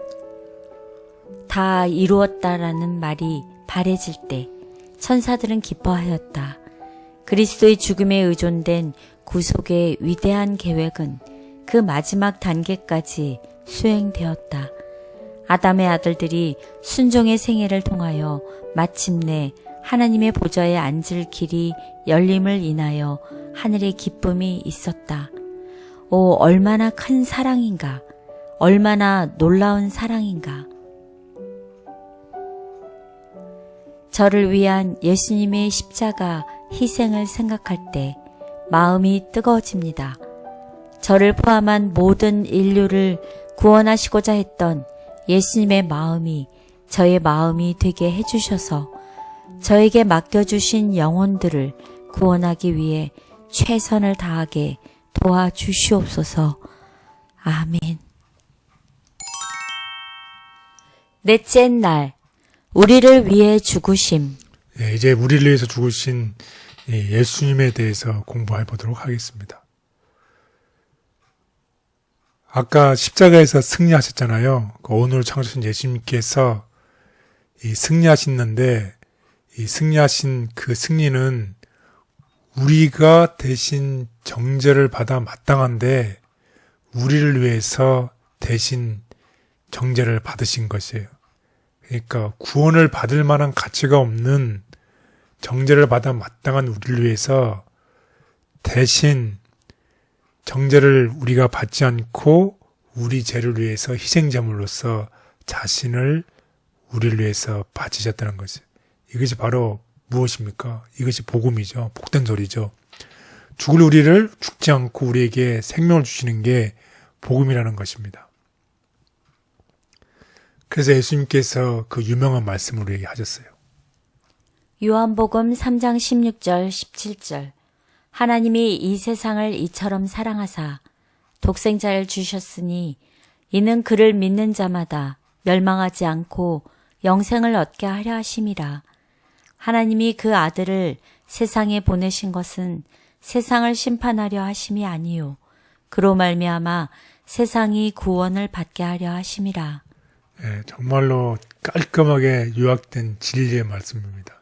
다 이루었다라는 말이 바래질 때 천사들은 기뻐하였다. 그리스도의 죽음에 의존된 구속의 위대한 계획은 그 마지막 단계까지 수행되었다. 아담의 아들들이 순종의 생애를 통하여 마침내 하나님의 보좌에 앉을 길이 열림을 인하여 하늘의 기쁨이 있었다. 오, 얼마나 큰 사랑인가, 얼마나 놀라운 사랑인가. 저를 위한 예수님의 십자가 희생을 생각할 때 마음이 뜨거워집니다. 저를 포함한 모든 인류를 구원하시고자 했던 예수님의 마음이 저의 마음이 되게 해주셔서 저에게 맡겨주신 영혼들을 구원하기 위해 최선을 다하게 도와주시옵소서. 아멘. 넷째 날, 우리를 위해 죽으심. 예, 이제 우리를 위해서 죽으신 예수님에 대해서 공부해 보도록 하겠습니다. 아까 십자가에서 승리하셨잖아요. 오늘 창조신 예수님께서 승리하셨는데 이 승리하신 그 승리는 우리가 대신 정죄를 받아 마땅한데 우리를 위해서 대신 정죄를 받으신 것이에요. 그러니까 구원을 받을 만한 가치가 없는 정죄를 받아 마땅한 우리를 위해서 대신 정죄를 우리가 받지 않고 우리 죄를 위해서 희생제물로서 자신을 우리를 위해서 바치셨다는 것이에요. 이것이 바로 무엇입니까? 이것이 복음이죠. 복된 소리죠. 죽을 우리를 죽지 않고 우리에게 생명을 주시는 게 복음이라는 것입니다. 그래서 예수님께서 그 유명한 말씀을 우리에게 하셨어요. 요한복음 3장 16절 17절 하나님이 이 세상을 이처럼 사랑하사 독생자를 주셨으니 이는 그를 믿는 자마다 멸망하지 않고 영생을 얻게 하려 하심이라. 하나님이 그 아들을 세상에 보내신 것은 세상을 심판하려 하심이 아니요 그로 말미암아 세상이 구원을 받게 하려 하심이라. 예, 정말로 깔끔하게 요약된 진리의 말씀입니다.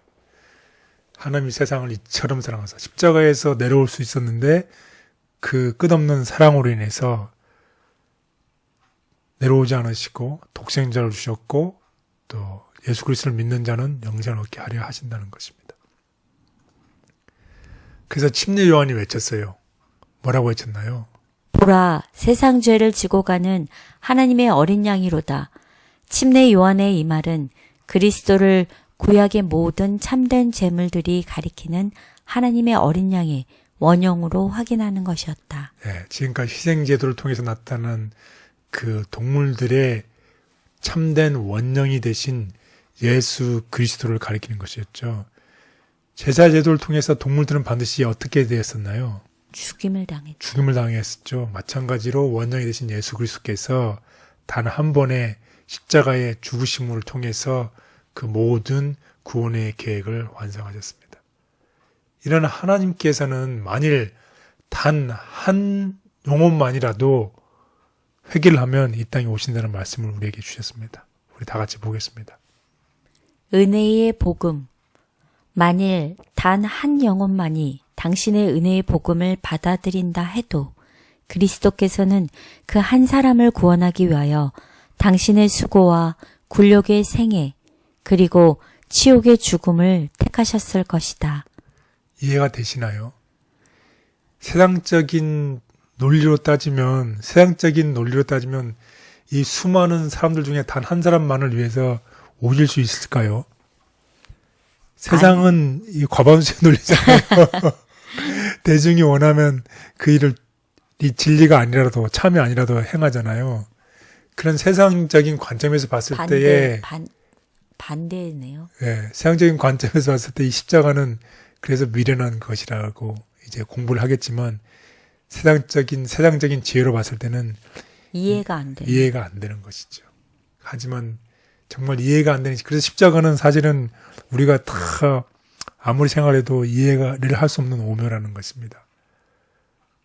하나님이 세상을 이처럼 사랑하사 십자가에서 내려올 수 있었는데 그 끝없는 사랑으로 인해서 내려오지 않으시고 독생자를 주셨고 또 예수 그리스도를 믿는 자는 영생을 얻게 하려 하신다는 것입니다. 그래서 침례 요한이 외쳤어요. 뭐라고 외쳤나요? 보라, 세상 죄를 지고 가는 하나님의 어린 양이로다. 침례 요한의 이 말은 그리스도를 구약의 모든 참된 제물들이 가리키는 하나님의 어린 양의 원형으로 확인하는 것이었다. 네, 지금까지 희생제도를 통해서 나타난 그 동물들의 참된 원형이 되신 예수 그리스도를 가리키는 것이었죠. 제사제도를 통해서 동물들은 반드시 어떻게 되었었나요? 죽임을 당했죠. 죽임을 당했었죠. 마찬가지로 원형이 되신 예수 그리스도께서 단 한 번의 십자가의 죽으심을 통해서 그 모든 구원의 계획을 완성하셨습니다. 이런 하나님께서는 만일 단 한 영혼만이라도 회개를 하면 이 땅에 오신다는 말씀을 우리에게 주셨습니다. 우리 다 같이 보겠습니다. 은혜의 복음. 만일 단 한 영혼만이 당신의 은혜의 복음을 받아들인다 해도 그리스도께서는 그 한 사람을 구원하기 위하여 당신의 수고와 굴욕의 생애 그리고 치욕의 죽음을 택하셨을 것이다. 이해가 되시나요? 세상적인 논리로 따지면 이 수많은 사람들 중에 단 한 사람만을 위해서 오실 수 있을까요? 세상은 이 과반수의 논리잖아요. 대중이 원하면 그 일을 이 진리가 아니라도 참이 아니라도 행하잖아요. 그런 세상적인 관점에서 봤을 때에 반대네요. 예, 세상적인 관점에서 봤을 때 이 십자가는 그래서 미련한 것이라고 이제 공부를 하겠지만 세상적인 지혜로 봤을 때는 이해가 안 되는 것이죠. 하지만 정말 이해가 안 되는, 그래서 십자가는 사실은 우리가 다 아무리 생각해도 이해를 할 수 없는 오묘라는 것입니다.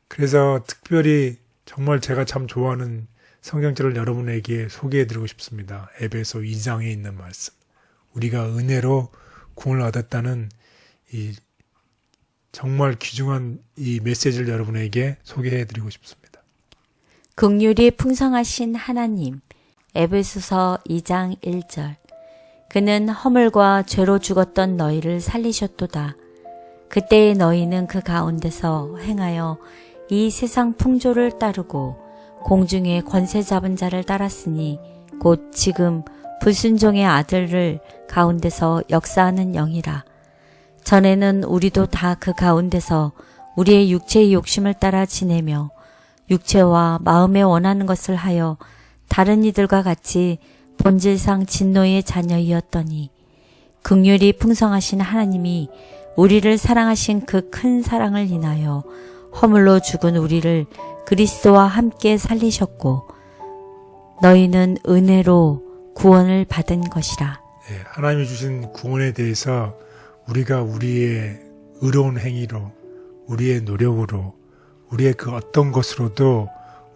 그래서 특별히 정말 제가 참 좋아하는 성경절을 여러분에게 소개해드리고 싶습니다. 에베소 2장에 있는 말씀. 우리가 은혜로 구원을 얻었다는 이 정말 귀중한 이 메시지를 여러분에게 소개해드리고 싶습니다. 긍휼이 풍성하신 하나님. 에베소서 2장 1절. 그는 허물과 죄로 죽었던 너희를 살리셨도다. 그때의 너희는 그 가운데서 행하여 이 세상 풍조를 따르고 공중의 권세 잡은 자를 따랐으니 곧 지금 불순종의 아들을 가운데서 역사하는 영이라. 전에는 우리도 다 그 가운데서 우리의 육체의 욕심을 따라 지내며 육체와 마음에 원하는 것을 하여 다른 이들과 같이 본질상 진노의 자녀이었더니 긍휼이 풍성하신 하나님이 우리를 사랑하신 그 큰 사랑을 인하여 허물로 죽은 우리를 그리스도와 함께 살리셨고 너희는 은혜로 구원을 받은 것이라. 예, 하나님이 주신 구원에 대해서 우리가 우리의 의로운 행위로, 우리의 노력으로, 우리의 그 어떤 것으로도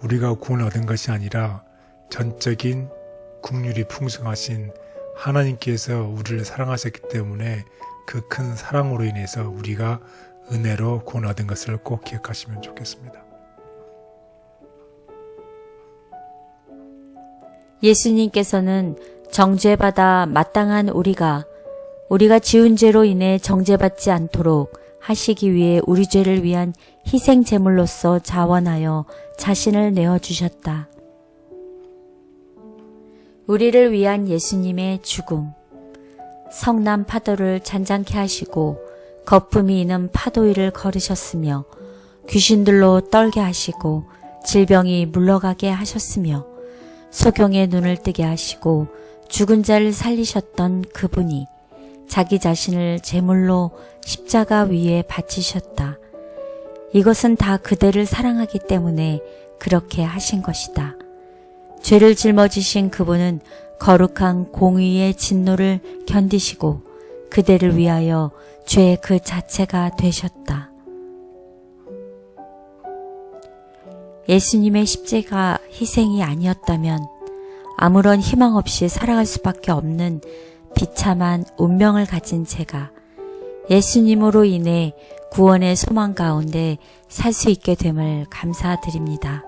우리가 구원을 얻은 것이 아니라 전적인 긍휼이 풍성하신 하나님께서 우리를 사랑하셨기 때문에 그 큰 사랑으로 인해서 우리가 은혜로 구원 얻은 것을 꼭 기억하시면 좋겠습니다. 예수님께서는 정죄받아 마땅한 우리가 지은 죄로 인해 정죄받지 않도록 하시기 위해 우리 죄를 위한 희생 제물로서 자원하여 자신을 내어주셨다. 우리를 위한 예수님의 죽음, 성남 파도를 잔잔케 하시고 거품이 있는 파도 위를 걸으셨으며 귀신들로 떨게 하시고 질병이 물러가게 하셨으며 소경의 눈을 뜨게 하시고 죽은 자를 살리셨던 그분이 자기 자신을 제물로 십자가 위에 바치셨다. 이것은 다 그대를 사랑하기 때문에 그렇게 하신 것이다. 죄를 짊어지신 그분은 거룩한 공의의 진노를 견디시고 그대를 위하여 죄 그 자체가 되셨다. 예수님의 십자가 희생이 아니었다면 아무런 희망 없이 살아갈 수밖에 없는 비참한 운명을 가진 제가 예수님으로 인해 구원의 소망 가운데 살 수 있게 됨을 감사드립니다.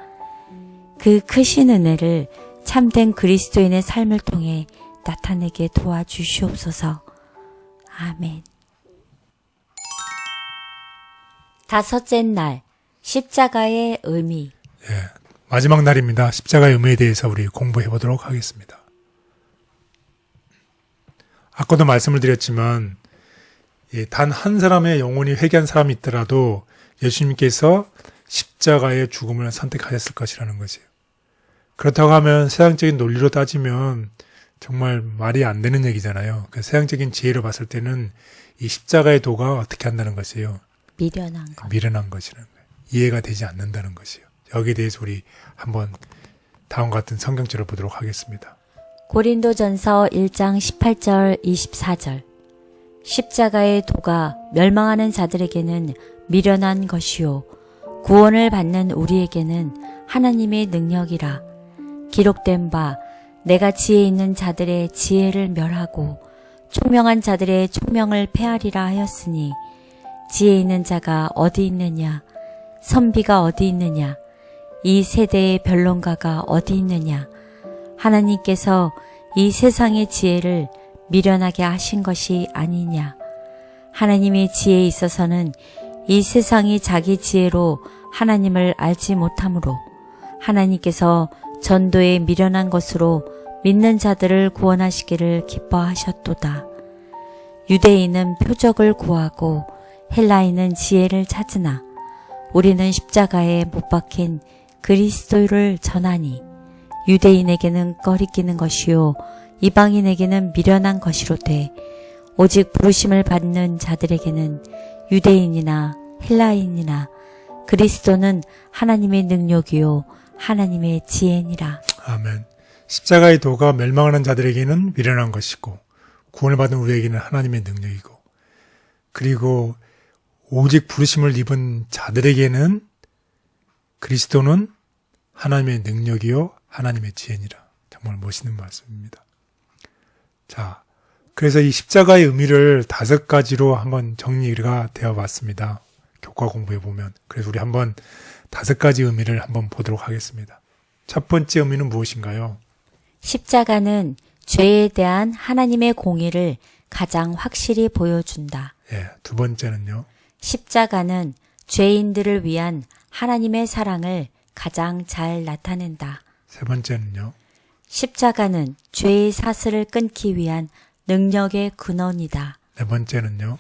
그 크신 은혜를 참된 그리스도인의 삶을 통해 나타내게 도와주시옵소서. 아멘. 다섯째 날, 십자가의 의미. 예, 마지막 날입니다. 십자가의 의미에 대해서 우리 공부해 보도록 하겠습니다. 아까도 말씀을 드렸지만 단 한 사람의 영혼이 회개한 사람이 있더라도 예수님께서 십자가의 죽음을 선택하셨을 것이라는 것이에요. 그렇다고 하면 세상적인 논리로 따지면 정말 말이 안 되는 얘기잖아요. 그 세상적인 지혜로 봤을 때는 이 십자가의 도가 어떻게 한다는 것이에요. 미련한 것이라는 거예요. 이해가 되지 않는다는 것이에요. 여기에 대해서 우리 한번 다음과 같은 성경절을 보도록 하겠습니다. 고린도전서 1장 18절 24절 십자가의 도가 멸망하는 자들에게는 미련한 것이요 구원을 받는 우리에게는 하나님의 능력이라. 기록된 바 내가 지혜 있는 자들의 지혜를 멸하고 총명한 자들의 총명을 폐하리라 하였으니 지혜 있는 자가 어디 있느냐 선비가 어디 있느냐 이 세대의 변론가가 어디 있느냐 하나님께서 이 세상의 지혜를 미련하게 하신 것이 아니냐. 하나님의 지혜에 있어서는 이 세상이 자기 지혜로 하나님을 알지 못하므로 하나님께서 전도에 미련한 것으로 믿는 자들을 구원하시기를 기뻐하셨도다. 유대인은 표적을 구하고 헬라인은 지혜를 찾으나 우리는 십자가에 못 박힌 그리스도를 전하니 유대인에게는 꺼리끼는 것이요 이방인에게는 미련한 것이로되 오직 부르심을 받는 자들에게는 유대인이나 헬라인이나 그리스도는 하나님의 능력이요 하나님의 지혜니라. 아멘. 십자가의 도가 멸망하는 자들에게는 미련한 것이고 구원을 받은 우리에게는 하나님의 능력이고 그리고 오직 부르심을 입은 자들에게는 그리스도는 하나님의 능력이요 하나님의 지혜니라. 정말 멋있는 말씀입니다. 자, 그래서 이 십자가의 의미를 5가지로 한번 정리가 되어 봤습니다. 교과 공부해 보면. 그래서 우리 한번 5가지 의미를 한번 보도록 하겠습니다. 첫 번째 의미는 무엇인가요? 십자가는 죄에 대한 하나님의 공의를 가장 확실히 보여준다. 예, 두 번째는요? 십자가는 죄인들을 위한 하나님의 사랑을 가장 잘 나타낸다. 세 번째는요? 십자가는 죄의 사슬을 끊기 위한 능력의 근원이다. 네 번째는요?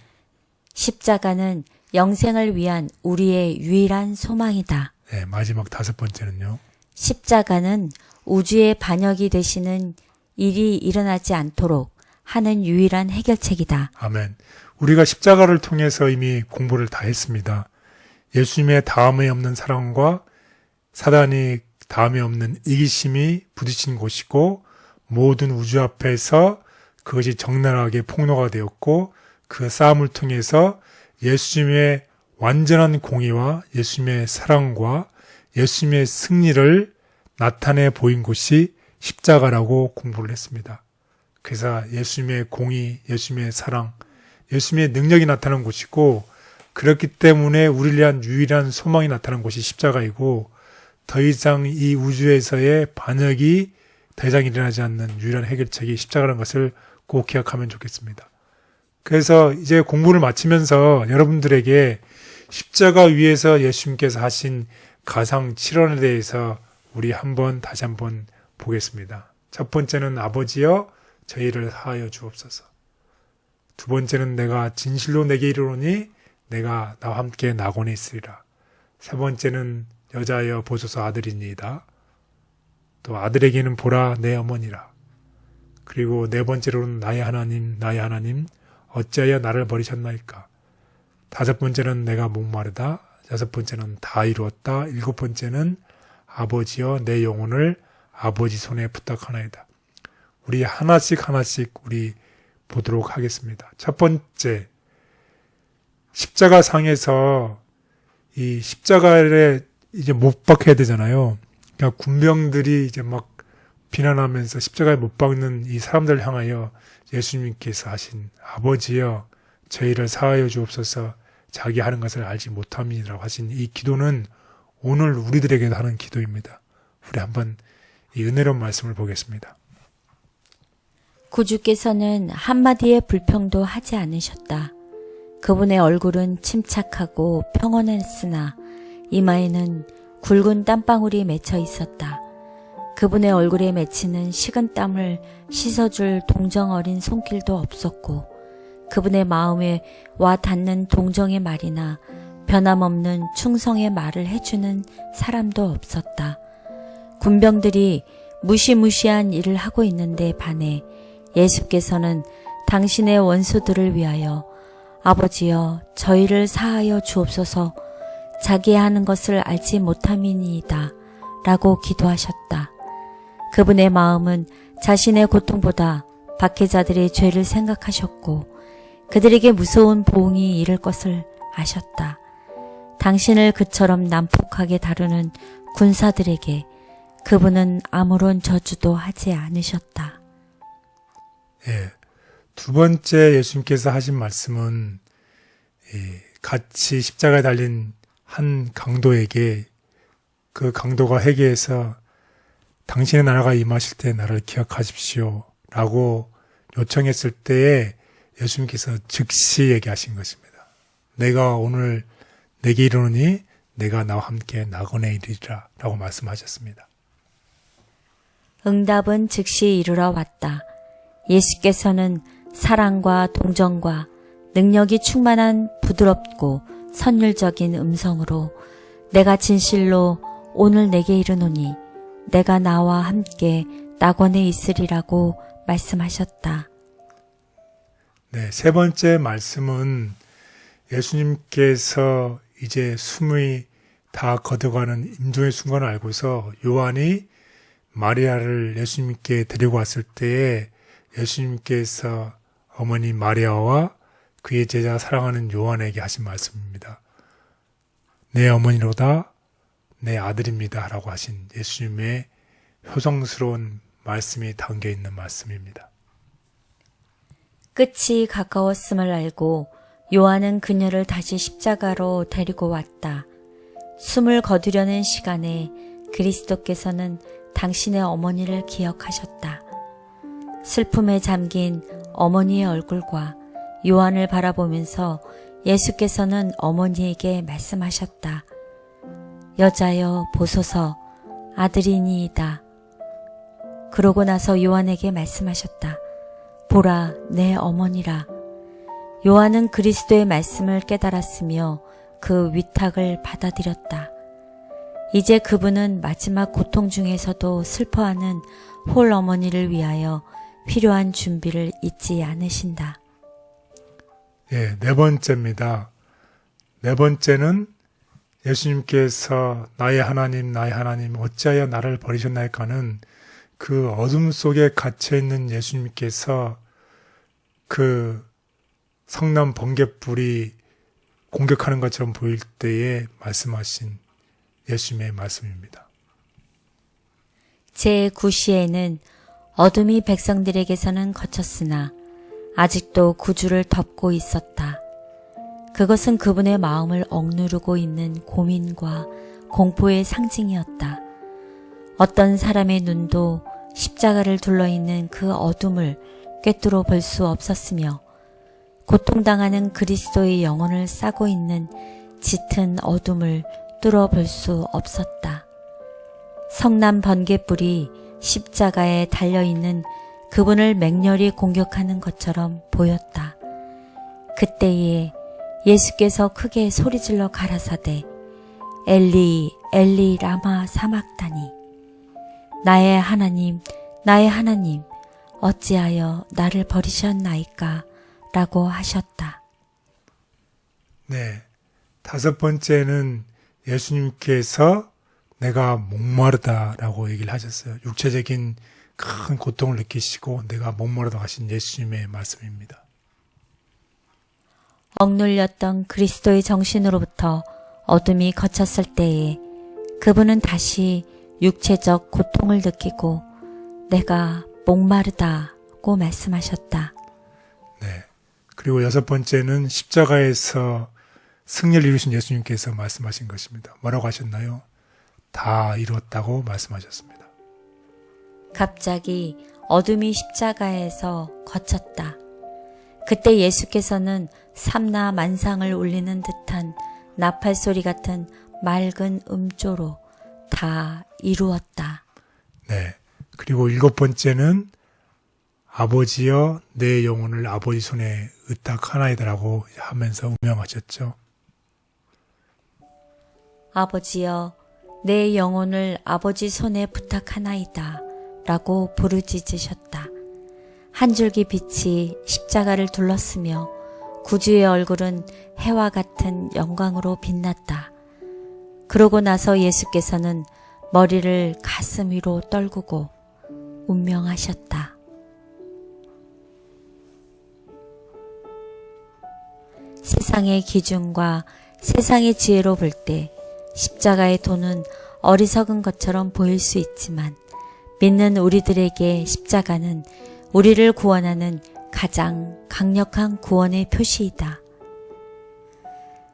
십자가는 영생을 위한 우리의 유일한 소망이다. 네, 마지막 5번째는요. 십자가는 우주의 반역이 되시는 일이 일어나지 않도록 하는 유일한 해결책이다. 아멘. 우리가 십자가를 통해서 이미 공부를 다 했습니다. 예수님의 다음에 없는 사랑과 사단이 다음에 없는 이기심이 부딪힌 곳이고 모든 우주 앞에서 그것이 적나라하게 폭로가 되었고 그 싸움을 통해서 예수님의 완전한 공의와 예수님의 사랑과 예수님의 승리를 나타내 보인 곳이 십자가라고 공부를 했습니다. 그래서 예수님의 공의, 예수님의 사랑, 예수님의 능력이 나타난 곳이고 그렇기 때문에 우리를 위한 유일한 소망이 나타난 곳이 십자가이고 더 이상 이 우주에서의 반역이 더 이상 일어나지 않는 유일한 해결책이 십자가라는 것을 꼭 기억하면 좋겠습니다. 그래서 이제 공부를 마치면서 여러분들에게 십자가 위에서 예수님께서 하신 가상 7원에 대해서 우리 다시 한번 보겠습니다. 첫 번째는 아버지여 저희를 사하여 주옵소서. 두 번째는 내가 진실로 내게 이르노니 내가 나와 함께 낙원에 있으리라. 세 번째는 여자여 보소서 아들이니이다. 또 아들에게는 보라 내 어머니라. 그리고 네 번째로는 나의 하나님 어찌하여 나를 버리셨나이까. 다섯 번째는 내가 목마르다. 여섯 번째는 다 이루었다. 일곱 번째는 아버지여 내 영혼을 아버지 손에 부탁하나이다. 우리 하나씩 우리 보도록 하겠습니다. 첫 번째, 십자가 상에서 이 십자가를 이제 못 박혀야 되잖아요. 그러니까 군병들이 이제 막 비난하면서 십자가에 못 박는 이 사람들을 향하여 예수님께서 하신 아버지여 저희를 사하여 주옵소서 자기 하는 것을 알지 못함이라고 하신 이 기도는 오늘 우리들에게도 하는 기도입니다. 우리 한번 이 은혜로운 말씀을 보겠습니다. 구주께서는 한마디의 불평도 하지 않으셨다. 그분의 얼굴은 침착하고 평온했으나 이마에는 굵은 땀방울이 맺혀 있었다. 그분의 얼굴에 맺히는 식은 땀을 씻어줄 동정 어린 손길도 없었고 그분의 마음에 와 닿는 동정의 말이나 변함없는 충성의 말을 해주는 사람도 없었다. 군병들이 무시무시한 일을 하고 있는데 반해 예수께서는 당신의 원수들을 위하여 아버지여 저희를 사하여 주옵소서 자기 하는 것을 알지 못함이니이다 라고 기도하셨다. 그분의 마음은 자신의 고통보다 박해자들의 죄를 생각하셨고 그들에게 무서운 보응이 이를 것을 아셨다. 당신을 그처럼 난폭하게 다루는 군사들에게 그분은 아무런 저주도 하지 않으셨다. 예, 두 번째 예수님께서 하신 말씀은 같이 십자가에 달린 한 강도에게 그 강도가 회개해서 당신의 나라가 임하실 때 나를 기억하십시오 라고 요청했을 때에 예수님께서 즉시 얘기하신 것입니다. 내가 오늘 내게 이르노니 내가 나와 함께 낙원에 이르리라 라고 말씀하셨습니다. 응답은 즉시 이르러 왔다. 예수께서는 사랑과 동정과 능력이 충만한 부드럽고 선율적인 음성으로 내가 진실로 오늘 내게 이르노니 내가 나와 함께 낙원에 있으리라고 말씀하셨다. 네, 세 번째 말씀은 예수님께서 이제 숨이 다 걷어가는 임종의 순간을 알고서 요한이 마리아를 예수님께 데리고 왔을 때에 예수님께서 어머니 마리아와 그의 제자 사랑하는 요한에게 하신 말씀입니다. 내 어머니로다 내 아들입니다 라고 하신 예수님의 효성스러운 말씀이 담겨 있는 말씀입니다. 끝이 가까웠음을 알고 요한은 그녀를 다시 십자가로 데리고 왔다. 숨을 거두려는 시간에 그리스도께서는 당신의 어머니를 기억하셨다. 슬픔에 잠긴 어머니의 얼굴과 요한을 바라보면서 예수께서는 어머니에게 말씀하셨다. 여자여 보소서 아들이니이다. 그러고 나서 요한에게 말씀하셨다. 보라 내 어머니라. 요한은 그리스도의 말씀을 깨달았으며 그 위탁을 받아들였다. 이제 그분은 마지막 고통 중에서도 슬퍼하는 홀 어머니를 위하여 필요한 준비를 잊지 않으신다. 예, 네 번째입니다. 네 번째는 예수님께서 나의 하나님 어찌하여 나를 버리셨나이까는 그 어둠 속에 갇혀있는 예수님께서 그 성남 번갯불이 공격하는 것처럼 보일 때에 말씀하신 예수님의 말씀입니다. 제9시에는 어둠이 백성들에게서는 거쳤으나 아직도 구주를 덮고 있었다. 그것은 그분의 마음을 억누르고 있는 고민과 공포의 상징이었다. 어떤 사람의 눈도 십자가를 둘러있는 그 어둠을 꿰뚫어 볼 수 없었으며 고통당하는 그리스도의 영혼을 싸고 있는 짙은 어둠을 뚫어볼 수 없었다. 성남 번갯불이 십자가에 달려있는 그분을 맹렬히 공격하는 것처럼 보였다. 그때에 예수께서 크게 소리질러 가라사대 엘리 엘리 라마 사막다니 나의 하나님 어찌하여 나를 버리셨나이까 라고 하셨다. 네, 다섯 번째는 예수님께서 내가 목마르다 라고 얘기를 하셨어요. 육체적인 큰 고통을 느끼시고 내가 목마르다 하신 예수님의 말씀입니다. 억눌렸던 그리스도의 정신으로부터 어둠이 거쳤을 때에 그분은 다시 육체적 고통을 느끼고 내가 목마르다고 말씀하셨다. 네. 그리고 여섯 번째는 십자가에서 승리를 이루신 예수님께서 말씀하신 것입니다. 뭐라고 하셨나요? 다 이루었다고 말씀하셨습니다. 갑자기 어둠이 십자가에서 거쳤다. 그때 예수께서는 삼나 만상을 울리는 듯한 나팔 소리 같은 맑은 음조로 다 이루었다. 네. 그리고 일곱 번째는 아버지여 내 영혼을 아버지 손에 의탁하나이다라고 하면서 운명하셨죠. 아버지여 내 영혼을 아버지 손에 부탁하나이다 라고 부르짖으셨다. 한 줄기 빛이 십자가를 둘렀으며 구주의 얼굴은 해와 같은 영광으로 빛났다. 그러고 나서 예수께서는 머리를 가슴 위로 떨구고 운명하셨다. 세상의 기준과 세상의 지혜로 볼 때 십자가의 도는 어리석은 것처럼 보일 수 있지만 믿는 우리들에게 십자가는 우리를 구원하는 가장 강력한 구원의 표시이다.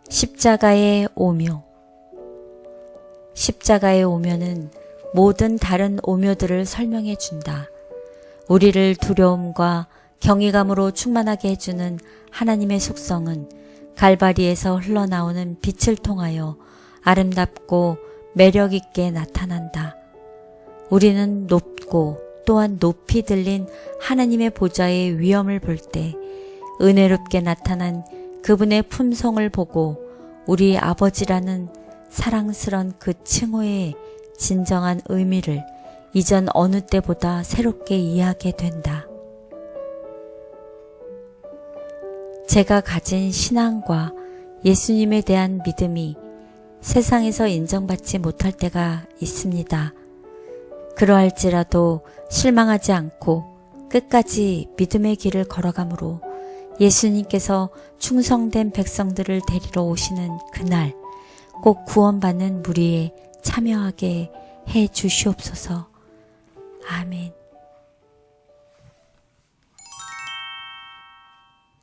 십자가의 오묘. 십자가의 오묘는 모든 다른 오묘들을 설명해 준다. 우리를 두려움과 경외감으로 충만하게 해주는 하나님의 속성은 갈바리에서 흘러나오는 빛을 통하여 아름답고 매력 있게 나타난다. 우리는 높고 또한 높이 들린 하나님의 보좌의 위엄을 볼 때 은혜롭게 나타난 그분의 품성을 보고 우리 아버지라는 사랑스런 그 칭호의 진정한 의미를 이전 어느 때보다 새롭게 이해하게 된다. 제가 가진 신앙과 예수님에 대한 믿음이 세상에서 인정받지 못할 때가 있습니다. 그러할지라도 실망하지 않고 끝까지 믿음의 길을 걸어가므로 예수님께서 충성된 백성들을 데리러 오시는 그날 꼭 구원받는 무리에 참여하게 해 주시옵소서. 아멘.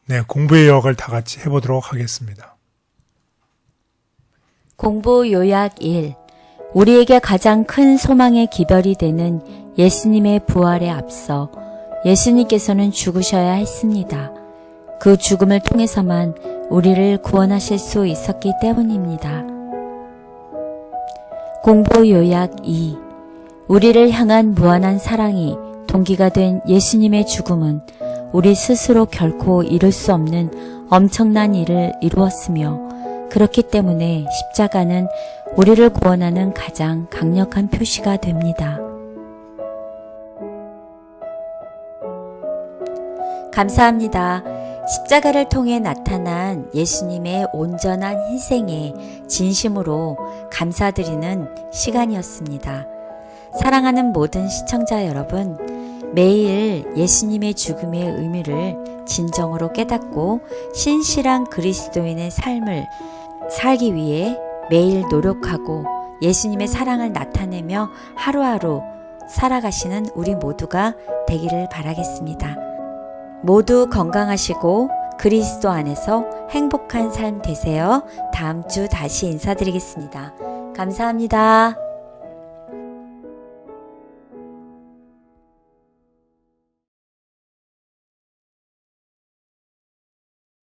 네, 공부의 여학을 다 같이 해보도록 하겠습니다. 공부 요약 1. 우리에게 가장 큰 소망의 기별이 되는 예수님의 부활에 앞서 예수님께서는 죽으셔야 했습니다. 그 죽음을 통해서만 우리를 구원하실 수 있었기 때문입니다. 공부 요약 2. 우리를 향한 무한한 사랑이 동기가 된 예수님의 죽음은 우리 스스로 결코 이룰 수 없는 엄청난 일을 이루었으며 그렇기 때문에 십자가는 우리를 구원하는 가장 강력한 표시가 됩니다. 감사합니다. 십자가를 통해 나타난 예수님의 온전한 희생에 진심으로 감사드리는 시간이었습니다. 사랑하는 모든 시청자 여러분, 매일 예수님의 죽음의 의미를 진정으로 깨닫고 신실한 그리스도인의 삶을 살기 위해 매일 노력하고 예수님의 사랑을 나타내며 하루하루 살아가시는 우리 모두가 되기를 바라겠습니다. 모두 건강하시고 그리스도 안에서 행복한 삶 되세요. 다음 주 다시 인사드리겠습니다. 감사합니다.